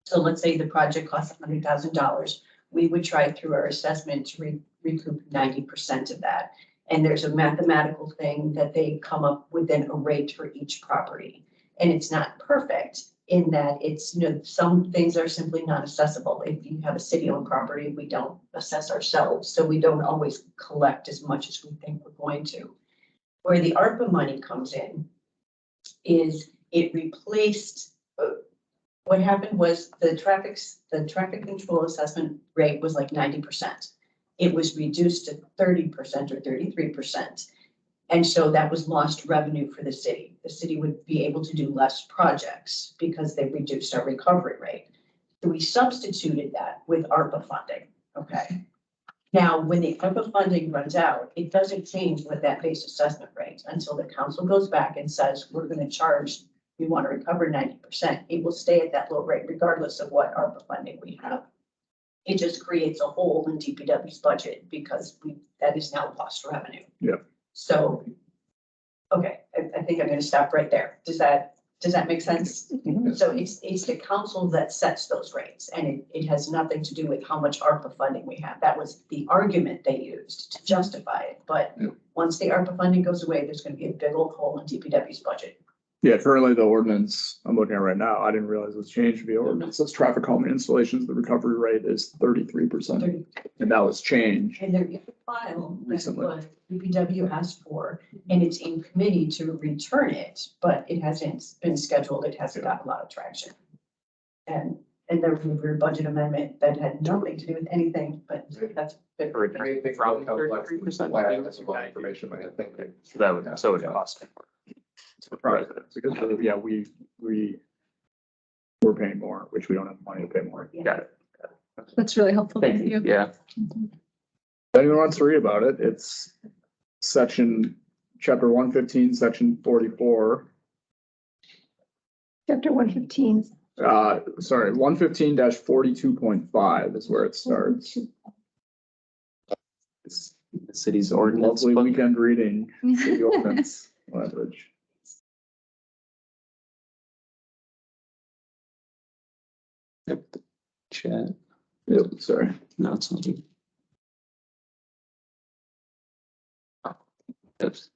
So let's say the project costs $100,000. We would try through our assessment to recoup 90% of that. And there's a mathematical thing that they come up with a rate for each property. And it's not perfect in that it's, you know, some things are simply not accessible. If you have a city-owned property, we don't assess ourselves. So we don't always collect as much as we think we're going to. Where the ARPA money comes in is it replaced, what happened was the traffic control assessment rate was like 90%. It was reduced to 30% or 33%. And so that was lost revenue for the city. The city would be able to do less projects because they reduced our recovery rate. So we substituted that with ARPA funding, okay? Now, when the ARPA funding runs out, it doesn't change with that base assessment rate until the council goes back and says, we're gonna charge, we wanna recover 90%. It will stay at that low rate regardless of what ARPA funding we have. It just creates a hole in DPW's budget because that is now lost revenue. Yeah. So, okay, I think I'm gonna stop right there. Does that make sense? Mhm. So it's the council that sets those rates, and it has nothing to do with how much ARPA funding we have. That was the argument they used to justify it. But Yeah. once the ARPA funding goes away, there's gonna be a big old hole in DPW's budget. Yeah, currently the ordinance I'm looking at right now, I didn't realize it was changed via ordinance. It says traffic calming installations, the recovery rate is 33%. And that was changed. And there is a file that Recently. was DPW asked for, and it's in committee to return it, but it hasn't been scheduled. It hasn't got a lot of traction. And there was a weird budget amendment that had nothing to do with anything, but that's. Anything from 33%. Why I have some more information, but I think. So that would, so it would cost. Right, because, yeah, we're paying more, which we don't have money to pay more. Got it. That's really helpful. Thank you. Yeah. If anyone wants to read about it, it's chapter 115, section 44. Chapter 115. Sorry, 115-42.5 is where it starts. It's the city's ordinance. Lovely book. weekend reading, city ordinance language. Yep, the chat. Yep, sorry. No, it's not. good. Oh, oops.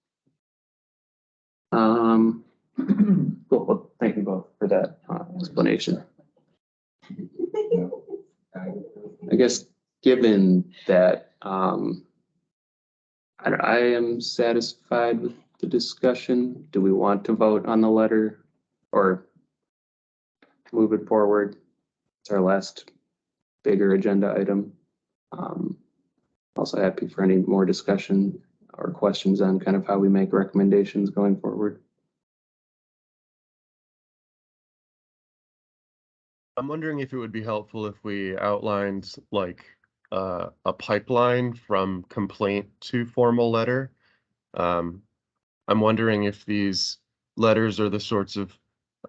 Cool. Well, thank you both for that explanation. I guess, given that, I am satisfied with the discussion. Do we want to vote on the letter or move it forward? It's our last bigger agenda item. Also happy for any more discussion or questions on kind of how we make recommendations going forward. I'm wondering if it would be helpful if we outlined like a pipeline from complaint to formal letter. I'm wondering if these letters are the sorts of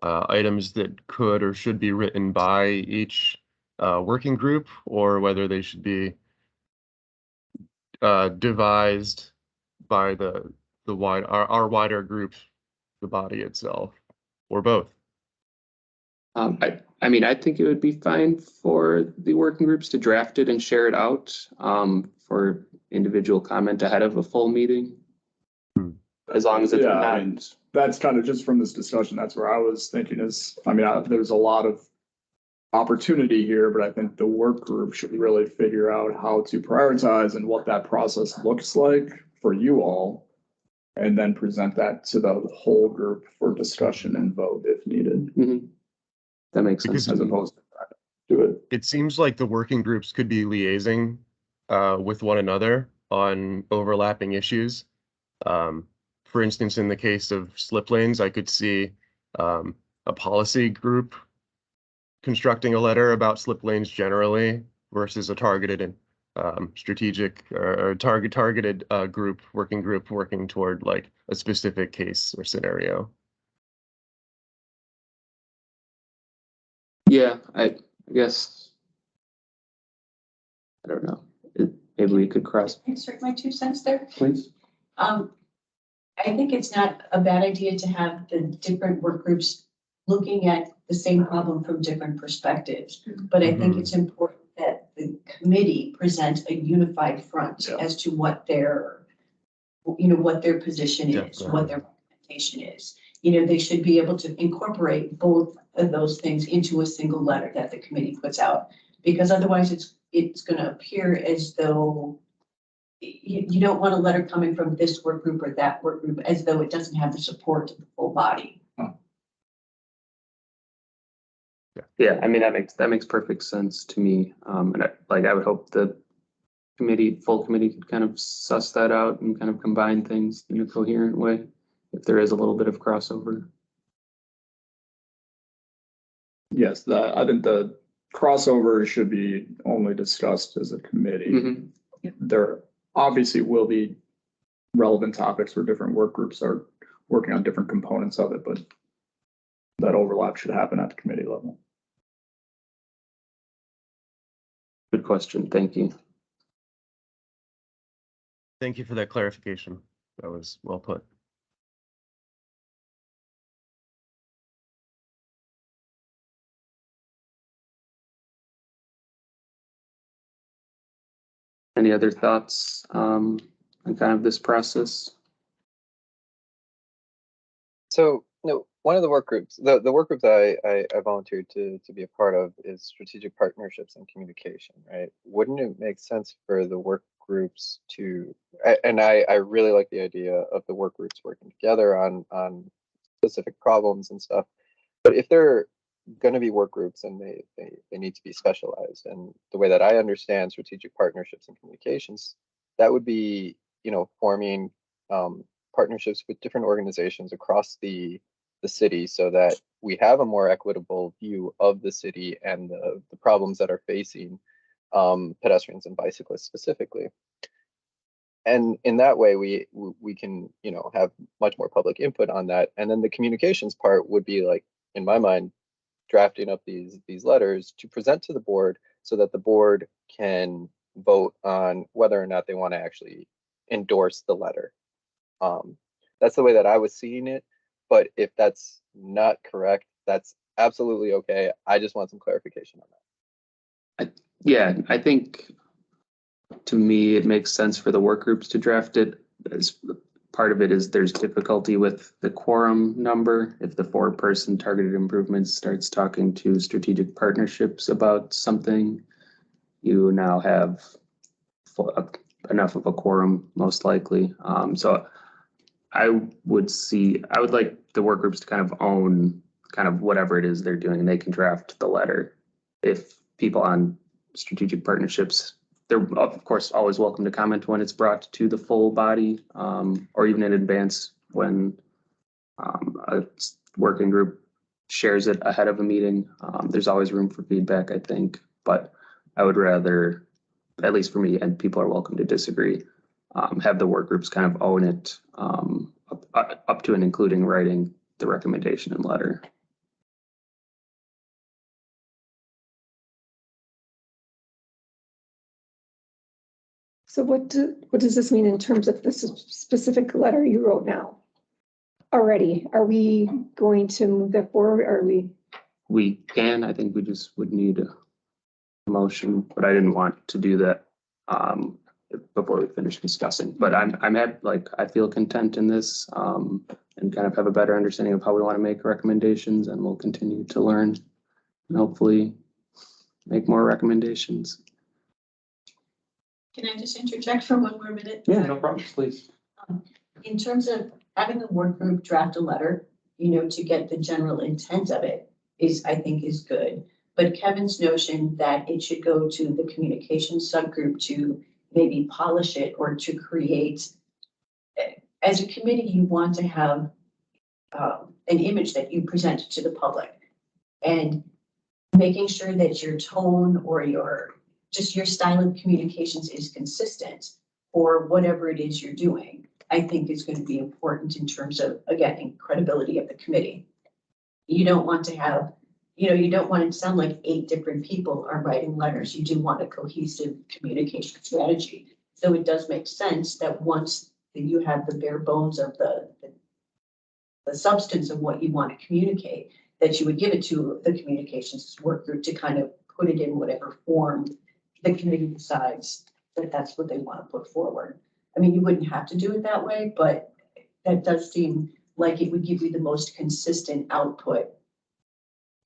items that could or should be written by each working group, or whether they should be devised by our wider group, the body itself, or both. I mean, I think it would be fine for the working groups to draft it and share it out for individual comment ahead of a full meeting. As long as it's Yeah, not. I mean, that's kind of just from this discussion, that's where I was thinking is, I mean, there's a lot of opportunity here, but I think the work group should really figure out how to prioritize and what that process looks like for you all. And then present that to the whole group for discussion and vote if needed, That makes sense. as opposed to do it. It seems like the working groups could be liaising with one another on overlapping issues. For instance, in the case of slip lanes, I could see a policy group constructing a letter about slip lanes generally versus a targeted strategic or targeted working group working toward like a specific case or scenario. Yeah, I guess, I don't know. Maybe we could cross, Insert my 2 cents there. please. I think it's not a bad idea to have the different work groups looking at the same problem from different perspectives. But I think it's important that the committee present a unified front as to what their, what their position is, what their recommendation is. They should be able to incorporate both of those things into a single letter that the committee puts out. Because otherwise it's going to appear as though you don't want a letter coming from this work group or that work group as though it doesn't have the support of the full body. Yeah, I mean, that makes perfect sense to me. And I would hope the full committee could kind of suss that out and kind of combine things in a coherent way, if there is a little bit of crossover. Yes, I think the crossover should be only discussed as a committee. There obviously will be relevant topics where different work groups are working on different components of it, but that overlap should happen at the committee level. Good question. Thank you. Thank you for that clarification. That was well put. Any other thoughts on kind of this process? So, one of the work groups, the work group that I volunteered to be a part of is strategic partnerships and communication, right? Wouldn't it make sense for the work groups to, and I really like the idea of the work groups working together on specific problems and stuff, but if they're going to be work groups and they need to be specialized, and the way that I understand strategic partnerships and communications, that would be, forming partnerships with different organizations across the city so that we have a more equitable view of the city and the problems that are facing pedestrians and bicyclists specifically. And in that way, we can, have much more public input on that. And then the communications part would be like, in my mind, drafting up these letters to present to the board so that the board can vote on whether or not they want to actually endorse the letter. That's the way that I was seeing it. But if that's not correct, that's absolutely okay. I just want some clarification on that. Yeah, I think to me, it makes sense for the work groups to draft it. As part of it is there's difficulty with the quorum number. If the 4-person targeted improvements starts talking to strategic partnerships about something, you now have enough of a quorum, most likely. So I would like the work groups to kind of own kind of whatever it is they're doing, and they can draft the letter. If people on strategic partnerships, they're of course always welcome to comment when it's brought to the full body, or even in advance when a working group shares it ahead of a meeting. There's always room for feedback, I think, but I would rather, at least for me, and people are welcome to disagree, have the work groups kind of own it up to and including writing the recommendation and letter. So what does this mean in terms of this specific letter you wrote now? Already, are we going to move that forward? Are we? We can, I think we just would need a motion, but I didn't want to do that before we finish discussing. But I feel content in this and kind of have a better understanding of how we want to make recommendations, and we'll continue to learn and hopefully make more recommendations. Can I just interject for one more minute? Yeah, no problem, please. In terms of having the work group draft a letter, to get the general intent of it I think is good. But Kevin's notion that it should go to the communications subgroup to maybe polish it or to create, as a committee, you want to have an image that you present to the public, and making sure that your tone or your just your style of communications is consistent for whatever it is you're doing, I think is going to be important in terms of, again, credibility of the committee. You don't want to have, you don't want it to sound like 8 different people are writing letters. You do want a cohesive communication strategy. So it does make sense that once you have the bare bones of the substance of what you want to communicate, that you would give it to the communications work group to kind of put it in whatever form the committee decides that that's what they want to put forward. I mean, you wouldn't have to do it that way, but that does seem like it would give you the most consistent output,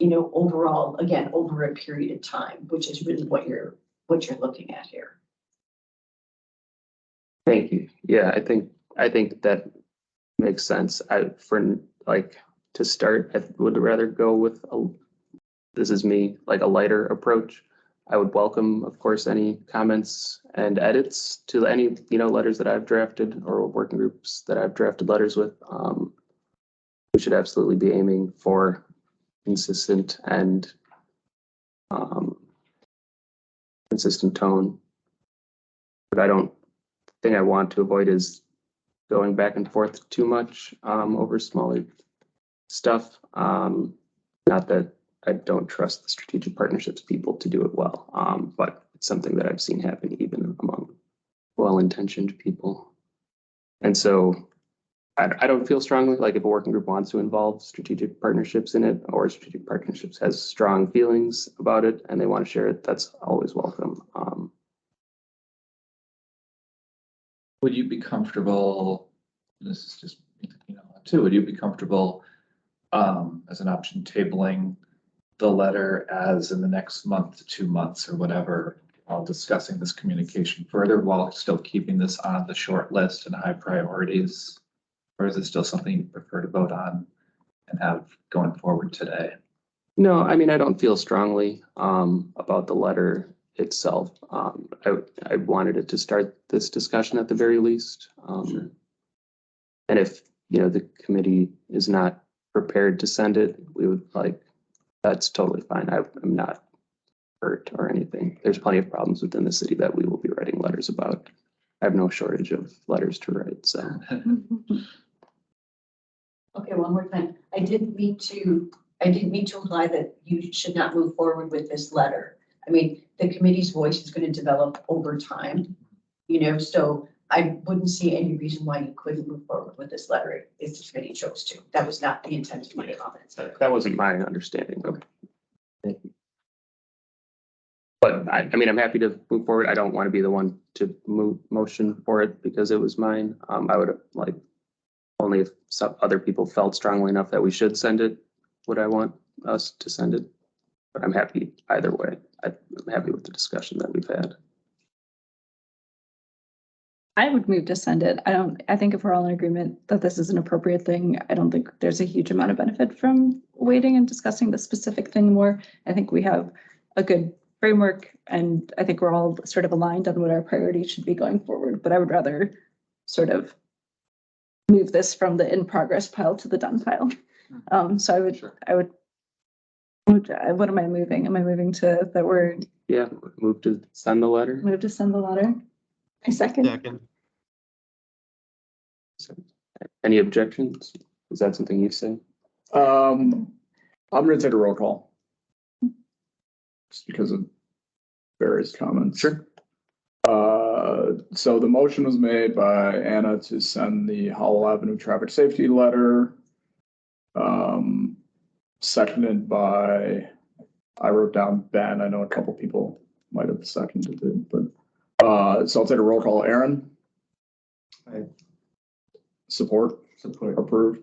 overall, again, over a period of time, which is really what you're looking at here. Thank you. Yeah, I think that makes sense. To start, I would rather go with this is me, like a lighter approach. I would welcome, of course, any comments and edits to any, letters that I've drafted or working groups that I've drafted letters with. We should absolutely be aiming for consistent and consistent tone. But I don't think I want to avoid is going back and forth too much over smaller stuff. Not that I don't trust the strategic partnerships people to do it well, but it's something that I've seen happen even among well-intentioned people. And so I don't feel strongly like if a working group wants to involve strategic partnerships in it, or strategic partnerships has strong feelings about it and they want to share it, that's always welcome. Would you be comfortable, this is just, would you be comfortable as an option tabling the letter as in the next month to 2 months or whatever, while discussing this communication further while still keeping this on the short list and high priorities? Or is it still something you prefer to vote on and have going forward today? No, I mean, I don't feel strongly about the letter itself. I wanted it to start this discussion at the very least. And if, the committee is not prepared to send it, we would that's totally fine. I'm not hurt or anything. There's plenty of problems within the city that we will be writing letters about. I have no shortage of letters to write, so. Okay, one more time. I didn't mean to imply that you should not move forward with this letter. I mean, the committee's voice is going to develop over time, so I wouldn't see any reason why you couldn't move forward with this letter if the committee chose to. That was not the intent of my comments. That wasn't my understanding. Okay. Thank you. But I mean, I'm happy to move forward. I don't want to be the one to move motion for it because it was mine. I would only if some other people felt strongly enough that we should send it, would I want us to send it? But I'm happy either way. I'm happy with the discussion that we've had. I would move to send it. I think if we're all in agreement that this is an appropriate thing, I don't think there's a huge amount of benefit from waiting and discussing the specific thing more. I think we have a good framework and I think we're all sort of aligned on what our priorities should be going forward, but I would rather sort of move this from the in progress pile to the done pile. So what am I moving? Am I moving to that word? Yeah, move to send the letter. Move to send the letter. I second. Any objections? Is that something you say? I'm gonna take a roll call. Just because of various comments. Sure. So the motion was made by Anna to send the Howell Avenue traffic safety letter. Seconded by, I wrote down Ben. I know a couple people might have seconded it, but so I'll take a roll call. Aaron? Aye. Support? Support. Approved?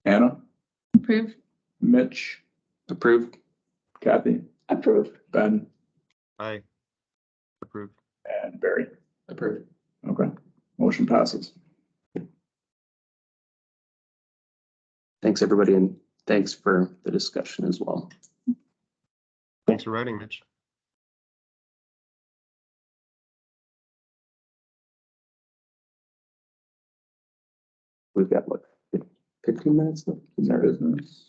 Anna? Approve. Mitch? Approved. Kathy? Approve. Ben? Aye. Approved. And Barry? Approved. Okay, motion passes. Thanks, everybody, and thanks for the discussion as well. Thanks for writing, Mitch. We've got what, 15 minutes left? Is that business?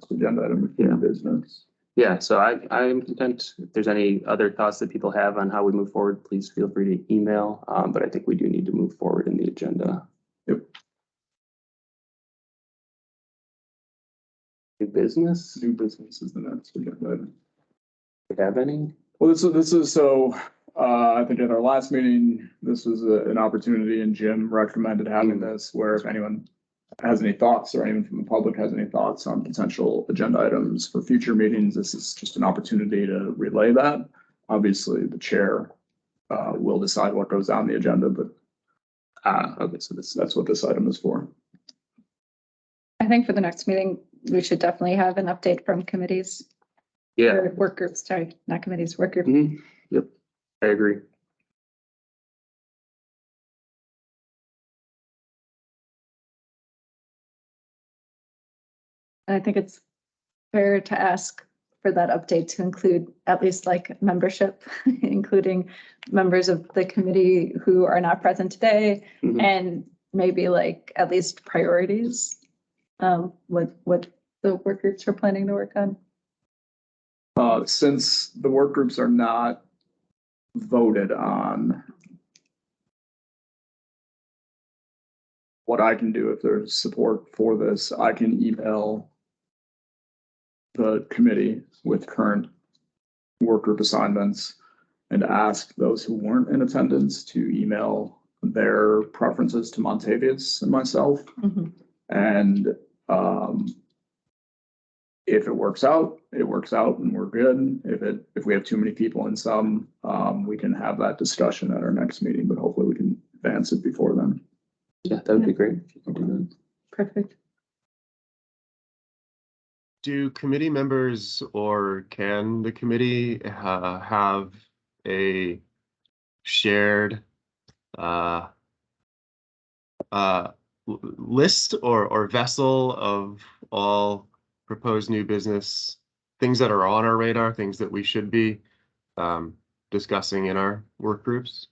next agenda item, yeah, business. Yeah, so I'm content. If there's any other thoughts that people have on how we move forward, please feel free to email. But I think we do need to move forward in the agenda. Yep. New business? New business is the next agenda item. Do you have any? Well, this is so, I think at our last meeting, this was an opportunity and Jim recommended having this where if anyone has any thoughts or anyone from the public has any thoughts on potential agenda items for future meetings, this is just an opportunity to relay that. Obviously, the chair will decide what goes on the agenda, but Okay, so that's what this item is for. I think for the next meeting, we should definitely have an update from committees. Yeah. Or work groups, sorry, not committees, work groups. Yep, I agree. And I think it's fair to ask for that update to include at least like membership, including members of the committee who are not present today, and maybe like at least priorities, what the work groups are planning to work on. Since the work groups are not voted on, what I can do if there's support for this, I can email the committee with current work group assignments and ask those who weren't in attendance to email their preferences to Montavious and myself. And if it works out, it works out and we're good. If we have too many people in some, we can have that discussion at our next meeting, but hopefully we can advance it before then. Yeah, that would be great if you could do that. Perfect. Do committee members or can the committee have a shared list or vessel of all proposed new business, things that are on our radar, things that we should be discussing in our work groups?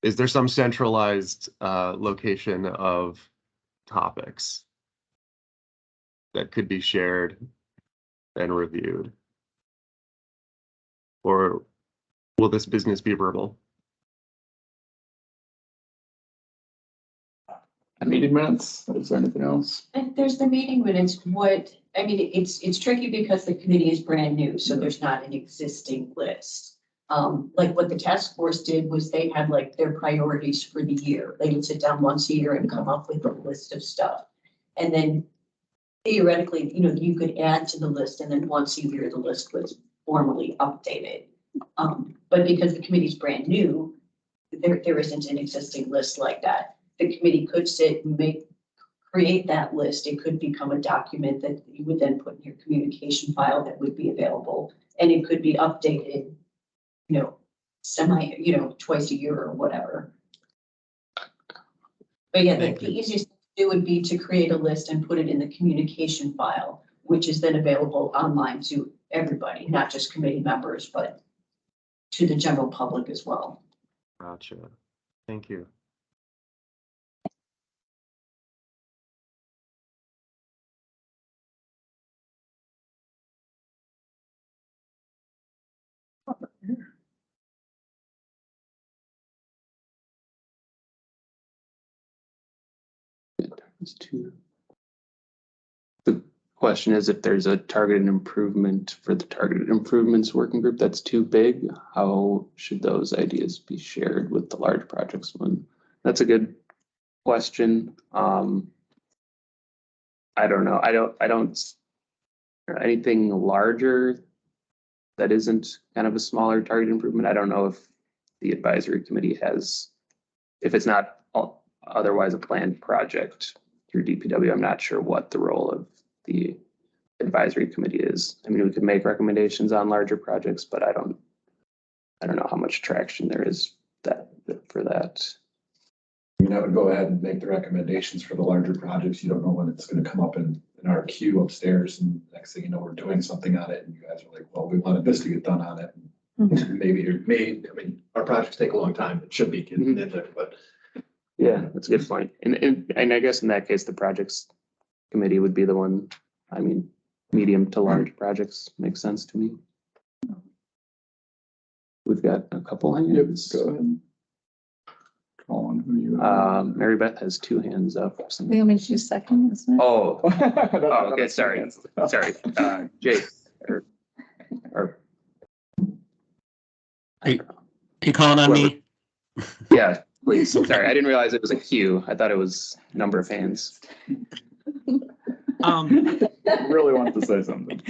Is there some centralized location of topics that could be shared and reviewed? Or will this business be verbal? Meeting minutes, is there anything else? And there's the meeting minutes. It's tricky because the committee is brand new, so there's not an existing list. Like what the task force did was they had like their priorities for the year. They would sit down once a year and come up with a list of stuff. And then theoretically, you could add to the list and then once a year, the list was formally updated. But because the committee's brand new, there isn't an existing list like that. The committee could sit and create that list. It could become a document that you would then put in your communication file that would be available. And it could be updated, twice a year or whatever. But yeah, the easiest thing to do would be to create a list and put it in the communication file, which is then available online to everybody, not just committee members, but to the general public as well. Gotcha. Thank you. The question is if there's a targeted improvement for the targeted improvements working group that's too big, how should those ideas be shared with the large projects one? That's a good question. I don't know. I don't anything larger that isn't kind of a smaller target improvement. I don't know if the advisory committee has, if it's not otherwise a planned project through DPW, I'm not sure what the role of the advisory committee is. I mean, we could make recommendations on larger projects, but I don't know how much traction there is for that. I would go ahead and make the recommendations for the larger projects. You don't know when it's going to come up in our queue upstairs, and next thing you know, we're doing something on it, and you guys are like, well, we wanted this to get done on it. Maybe our projects take a long time. It should be getting in there, but yeah, that's a good point. And I guess in that case, the projects committee would be the one I mean, medium to large projects make sense to me. We've got a couple hands. Go ahead. Colin, who you? Mary Beth has two hands up. We want me to do second, isn't it? Oh, okay, sorry. Jake, or. Are you calling on me? Yeah, please. Sorry, I didn't realize it was a queue. I thought it was number of hands. Really want to say something.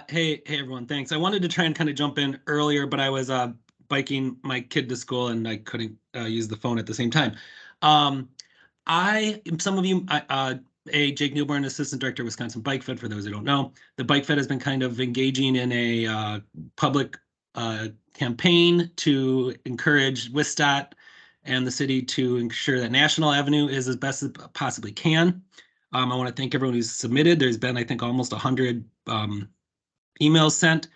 Hey everyone, thanks. I wanted to try and kind of jump in earlier, but I was biking my kid to school and I couldn't use the phone at the same time. Jake Newborn, Assistant Director, Wisconsin Bike Fed, for those who don't know. The Bike Fed has been kind of engaging in a public campaign to encourage WISDOT and the city to ensure that National Avenue is as best as it possibly can. I want to thank everyone who's submitted. There's been, I think, almost 100 emails sent,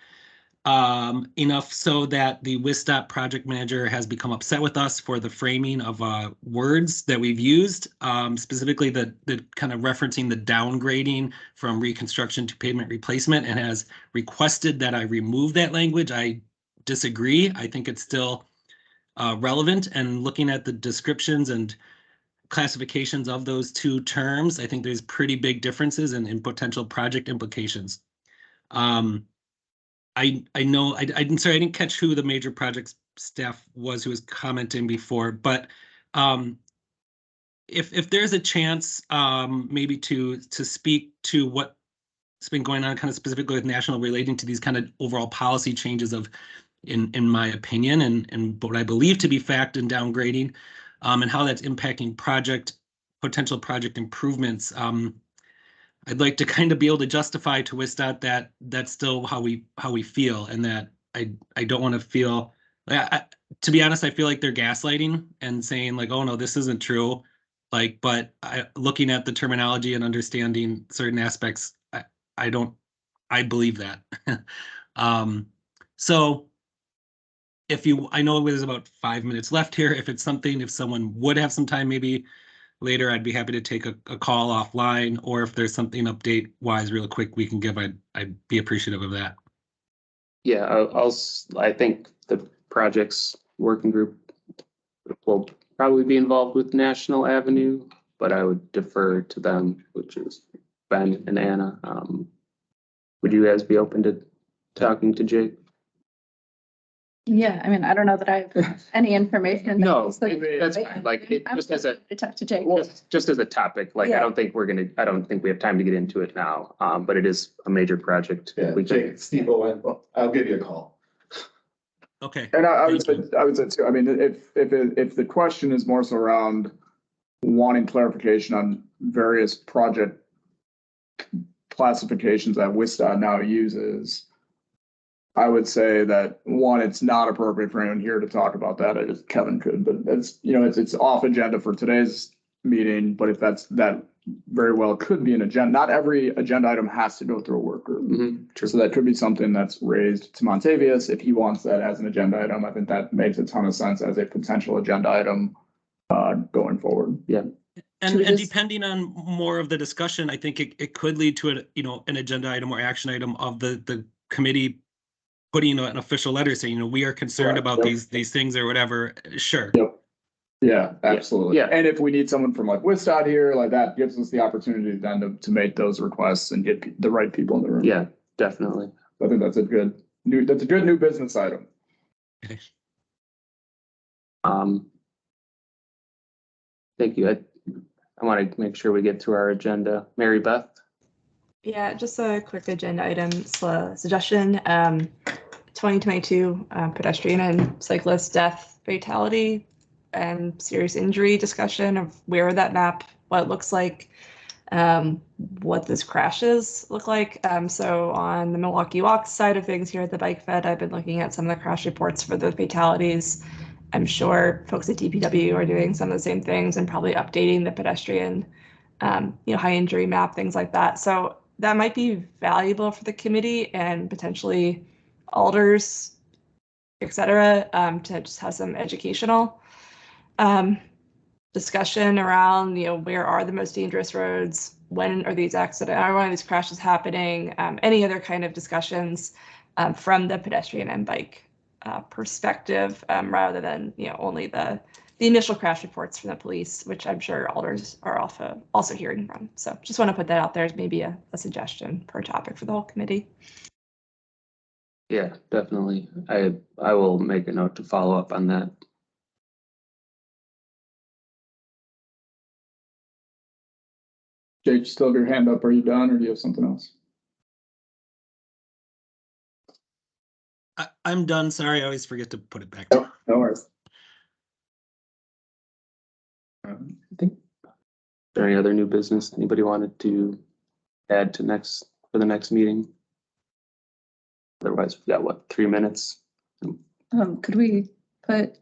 enough so that the WISDOT project manager has become upset with us for the framing of words that we've used, specifically the kind of referencing the downgrading from reconstruction to pavement replacement, and has requested that I remove that language. I disagree. I think it's still relevant, and looking at the descriptions and classifications of those two terms, I think there's pretty big differences in potential project implications. I know, I'm sorry, I didn't catch who the major projects staff was who was commenting before, but if there's a chance maybe to speak to what's been going on kind of specifically with national relating to these kind of overall policy changes of, in my opinion, and what I believe to be fact in downgrading, and how that's impacting potential project improvements. I'd like to kind of be able to justify to WISDOT that that's still how we feel, and that I don't want to feel, to be honest, I feel like they're gaslighting and saying like, oh no, this isn't true. Like, but looking at the terminology and understanding certain aspects, I believe that. So I know there's about 5 minutes left here. If someone would have some time, maybe later, I'd be happy to take a call offline, or if there's something update wise real quick we can give, I'd be appreciative of that. Yeah, I think the projects working group will probably be involved with National Avenue, but I would defer to them, which is Ben and Anna. Would you guys be open to talking to Jake? Yeah, I mean, I don't know that I have any information. No, that's fine. Like, just as a, to talk to Jake. just as a topic, like, Yeah. I don't think we have time to get into it now, but it is a major project. Yeah, Jake, Steve Owen, I'll give you a call. Okay. And I would say too, I mean, if the question is more so around wanting clarification on various project classifications that WISDOT now uses, I would say that one, it's not appropriate for anyone here to talk about that. Kevin could, but it's off agenda for today's meeting. But if that very well could be an agenda. Not every agenda item has to go through a work group. Mm-hmm. So that could be something that's raised to Montavious if he wants that as an agenda item. I think that makes a ton of sense as a potential agenda item going forward. Yeah. And depending on more of the discussion, I think it could lead to an agenda item or action item of the committee putting an official letter saying, we are concerned about these things or whatever. Sure. Yep. Yeah, absolutely. Yeah. And if we need someone from like WISDOT here, like that gives us the opportunity then to make those requests and get the right people in the room. Yeah, definitely. I think that's a good new business item. Thank you. I want to make sure we get through our agenda. Mary Beth? Yeah, just a quick agenda item suggestion. 2022 pedestrian and cyclist death, fatality, and serious injury discussion of where that map, what it looks like, what those crashes look like. So on the Milwaukee Walk side of things here at the Bike Fed, I've been looking at some of the crash reports for the fatalities. I'm sure folks at DPW are doing some of the same things and probably updating the pedestrian, high injury map, things like that. So that might be valuable for the committee and potentially alders, et cetera, to just have some educational discussion around, where are the most dangerous roads, when are these accidents, are one of these crashes happening, any other kind of discussions from the pedestrian and bike perspective, rather than, you know, only the initial crash reports from the police, which I'm sure alders are also hearing from. So just want to put that out there as maybe a suggestion per topic for the whole committee. Yeah, definitely. I will make a note to follow up on that. Jake, you still have your hand up. Are you done, or do you have something else? I'm done. Sorry, I always forget to put it back. No worries. I think. Is there any other new business anybody wanted to add to for the next meeting? Otherwise, we've got what, 3 minutes? Could we put,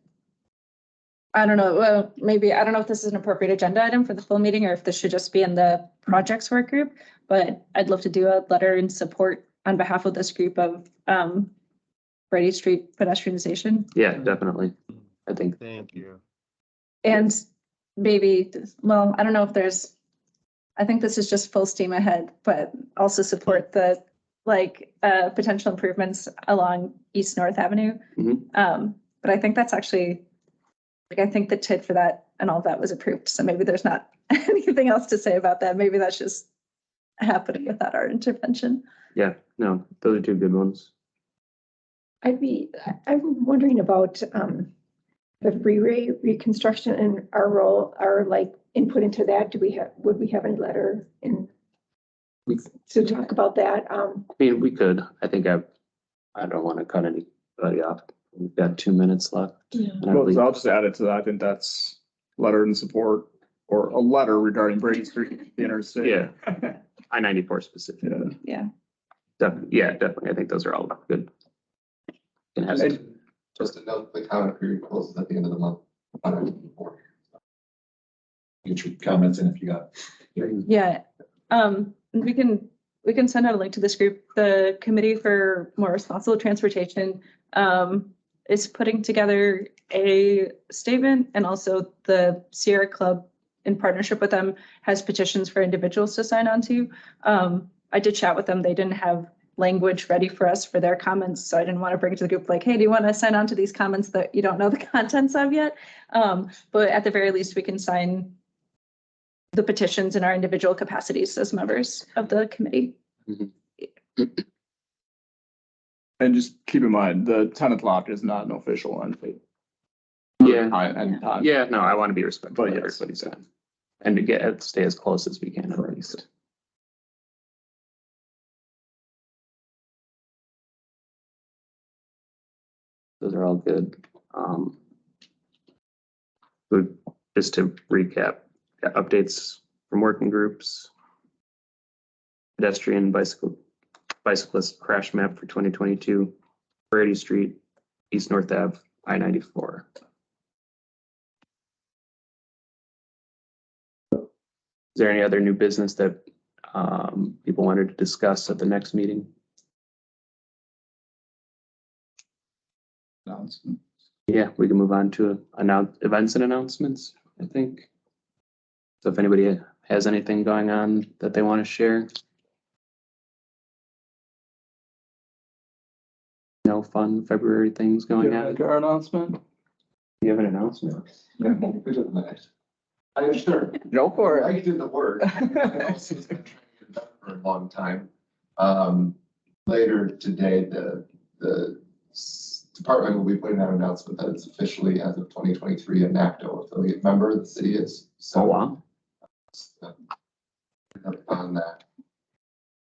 I don't know, well, maybe, I don't know if this is an appropriate agenda item for the full meeting or if this should just be in the projects work group, but I'd love to do a letter in support on behalf of this group of Brady Street pedestrianization. Yeah, definitely. I think. Thank you. And maybe, well, I don't know if there's, I think this is just full steam ahead, but also support the potential improvements along East North Avenue. But I think that's actually, I think the TID for that and all of that was approved. So maybe there's not anything else to say about that. Maybe that's just happening without our intervention. Yeah, no, those are two good ones. I'm wondering about the freeway reconstruction and our role, our input into that. Would we have any letter to talk about that? I mean, we could. I think I don't want to cut anybody off. We've got 2 minutes left. Yeah. Well, so I'll just add it to that. I think that's letter in support or a letter regarding Brady Street, the interstate. Yeah. I-94 specific. Yeah. Yeah, definitely. I think those are all good. Just to note, the comment period closes at the end of the month. Get your comments in if you got. Yeah. We can send out a link to this group. The Committee for More Responsible Transportation is putting together a statement, and also the Sierra Club, in partnership with them, has petitions for individuals to sign on to. I did chat with them. They didn't have language ready for us for their comments, so I didn't want to bring it to the group like, hey, do you want to sign on to these comments that you don't know the contents of yet? But at the very least, we can sign the petitions in our individual capacities as members of the committee. And just keep in mind, the 10 o'clock is not an official end date. Yeah. Time. Yeah, no, I want to be respectful But of yes. everybody's time. And to stay as close as we can at least. Those are all good. Just to recap, updates from working groups. Pedestrian bicyclist crash map for 2022, Brady Street, East North Ave, I-94. Is there any other new business that people wanted to discuss at the next meeting? Announcement. Yeah, we can move on to events and announcements, I think. So if anybody has anything going on that they want to share. No fun February things going on. Our announcement. You have an announcement? I'm sure. Go for it. I did the work. I've been trying to get it done for a long time. Later today, the department will be putting out an announcement that it's officially, as of 2023, a NACDO affiliate member. The city is. So, Oh, wow. On that.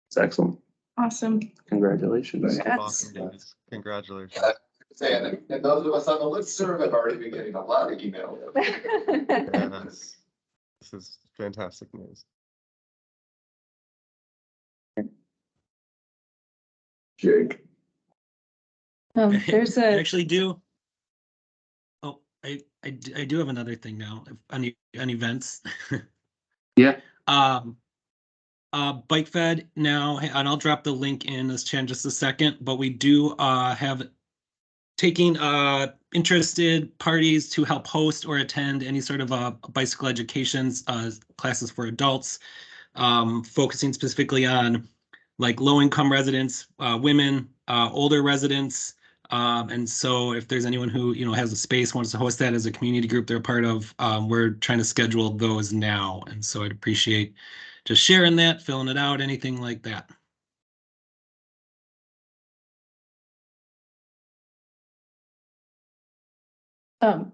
It's excellent. Awesome. Congratulations. Awesome, David. Congratulations. And those of us on the listserv have already been getting a lot of emails. Yeah, this is fantastic news. Jake. There's I a, actually do. Oh, I do have another thing now on events. Yeah. Bike Fed now, and I'll drop the link in this chat in just a second, but we do have taking interested parties to help host or attend any sort of bicycle education classes for adults. focusing specifically on like low-income residents, women, older residents. And so if there's anyone who, has a space, wants to host that as a community group they're a part of, we're trying to schedule those now. And so I'd appreciate just sharing that, filling it out, anything like that.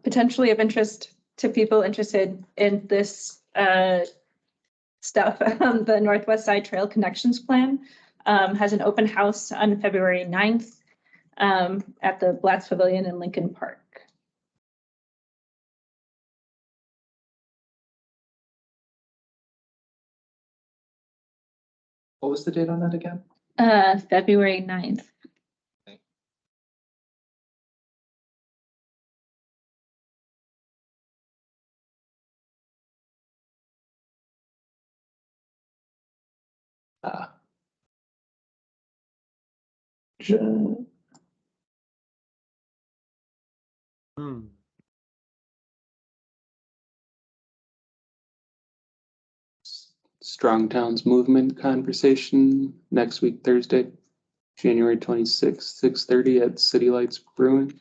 Potentially of interest to people interested in this stuff. The Northwest Side Trail Connections Plan has an open house on February 9th at the Blatz Pavilion in Lincoln Park. What was the date on that again? February 9th. Strong Towns Movement conversation next week, Thursday, January 26th, 6:30 at City Lights Brewing.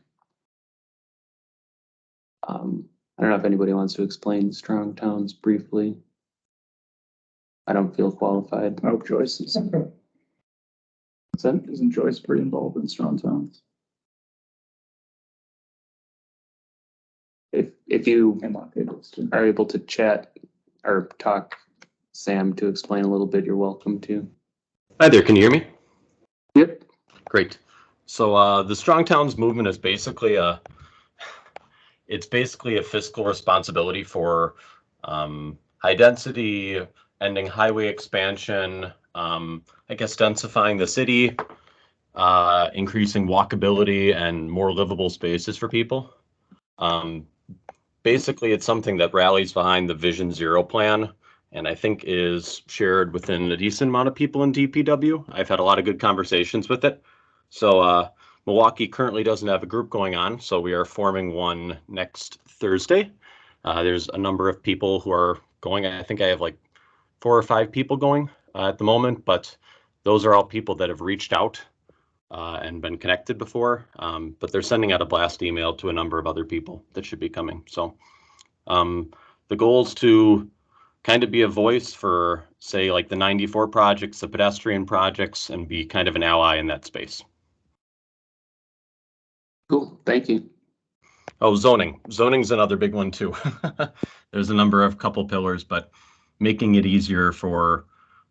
I don't know if anybody wants to explain Strong Towns briefly. I don't feel qualified. I hope Joyce is. What's that? Isn't Joyce pretty involved in Strong Towns? If you And Montpelier's too. are able to chat or talk Sam to explain a little bit, you're welcome to. Hi there, can you hear me? Yep. Great. So the Strong Towns movement is basically a fiscal responsibility for high density, ending highway expansion, I guess densifying the city, increasing walkability and more livable spaces for people. Basically, it's something that rallies behind the Vision Zero plan, and I think is shared within a decent amount of people in DPW. I've had a lot of good conversations with it. So Milwaukee currently doesn't have a group going on, so we are forming one next Thursday. There's a number of people who are going. I think I have like 4 or 5 people going at the moment, but those are all people that have reached out and been connected before, but they're sending out a blast email to a number of other people that should be coming. So the goal is to kind of be a voice for, say, like the 94 projects, the pedestrian projects, and be kind of an ally in that space. Cool, thank you. Oh, zoning. Zoning's another big one too. There's a couple pillars, but making it easier for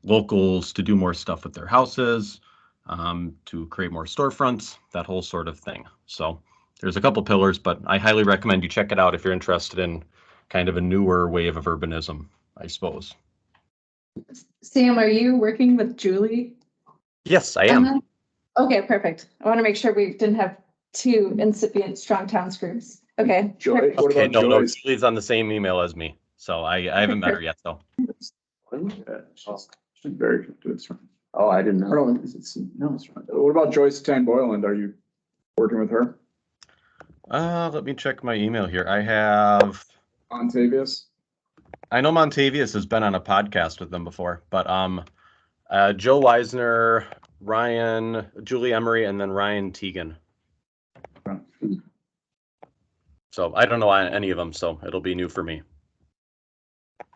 locals to do more stuff with their houses, to create more storefronts, that whole sort of thing. So there's a couple pillars, but I highly recommend you check it out if you're interested in kind of a newer wave of urbanism, I suppose. Sam, are you working with Julie? Yes, I am. Okay, perfect. I want to make sure we didn't have 2 incipient Strong Towns groups. Okay. Joyce, what Okay, about no, Joyce? Julie's on the same email as me, so I haven't met her yet, though. Yeah, she's very good. Oh, I didn't I know. don't think it's no, it's right. What about Joyce Tang Boyland? Are you working with her? Let me check my email here. I have Montavious? I know Montavious has been on a podcast with them before, but Joe Weisner, Ryan, Julie Emery, and then Ryan Teagan. So I don't know any of them, so it'll be new for me. Do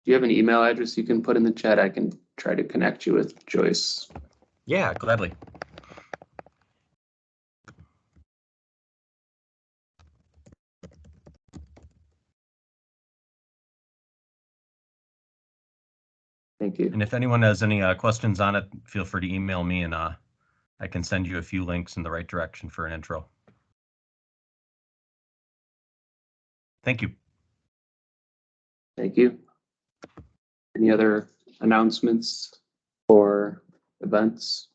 you have an email address you can put in the chat? I can try to connect you with Joyce. Yeah, gladly. Thank you. And if anyone has any questions on it, feel free to email me, and I can send you a few links in the right direction for an intro. Thank you. Thank you. Any other announcements or events?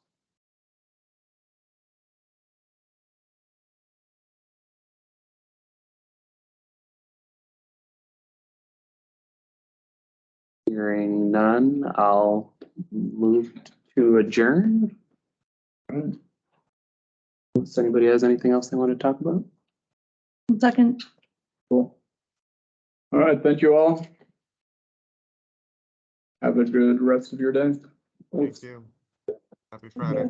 Hearing none, I'll move to adjourn. Unless anybody has anything else they want to talk about? Second. Cool. All right, thank you all. Have a good rest of your day. Thank you. Happy Friday.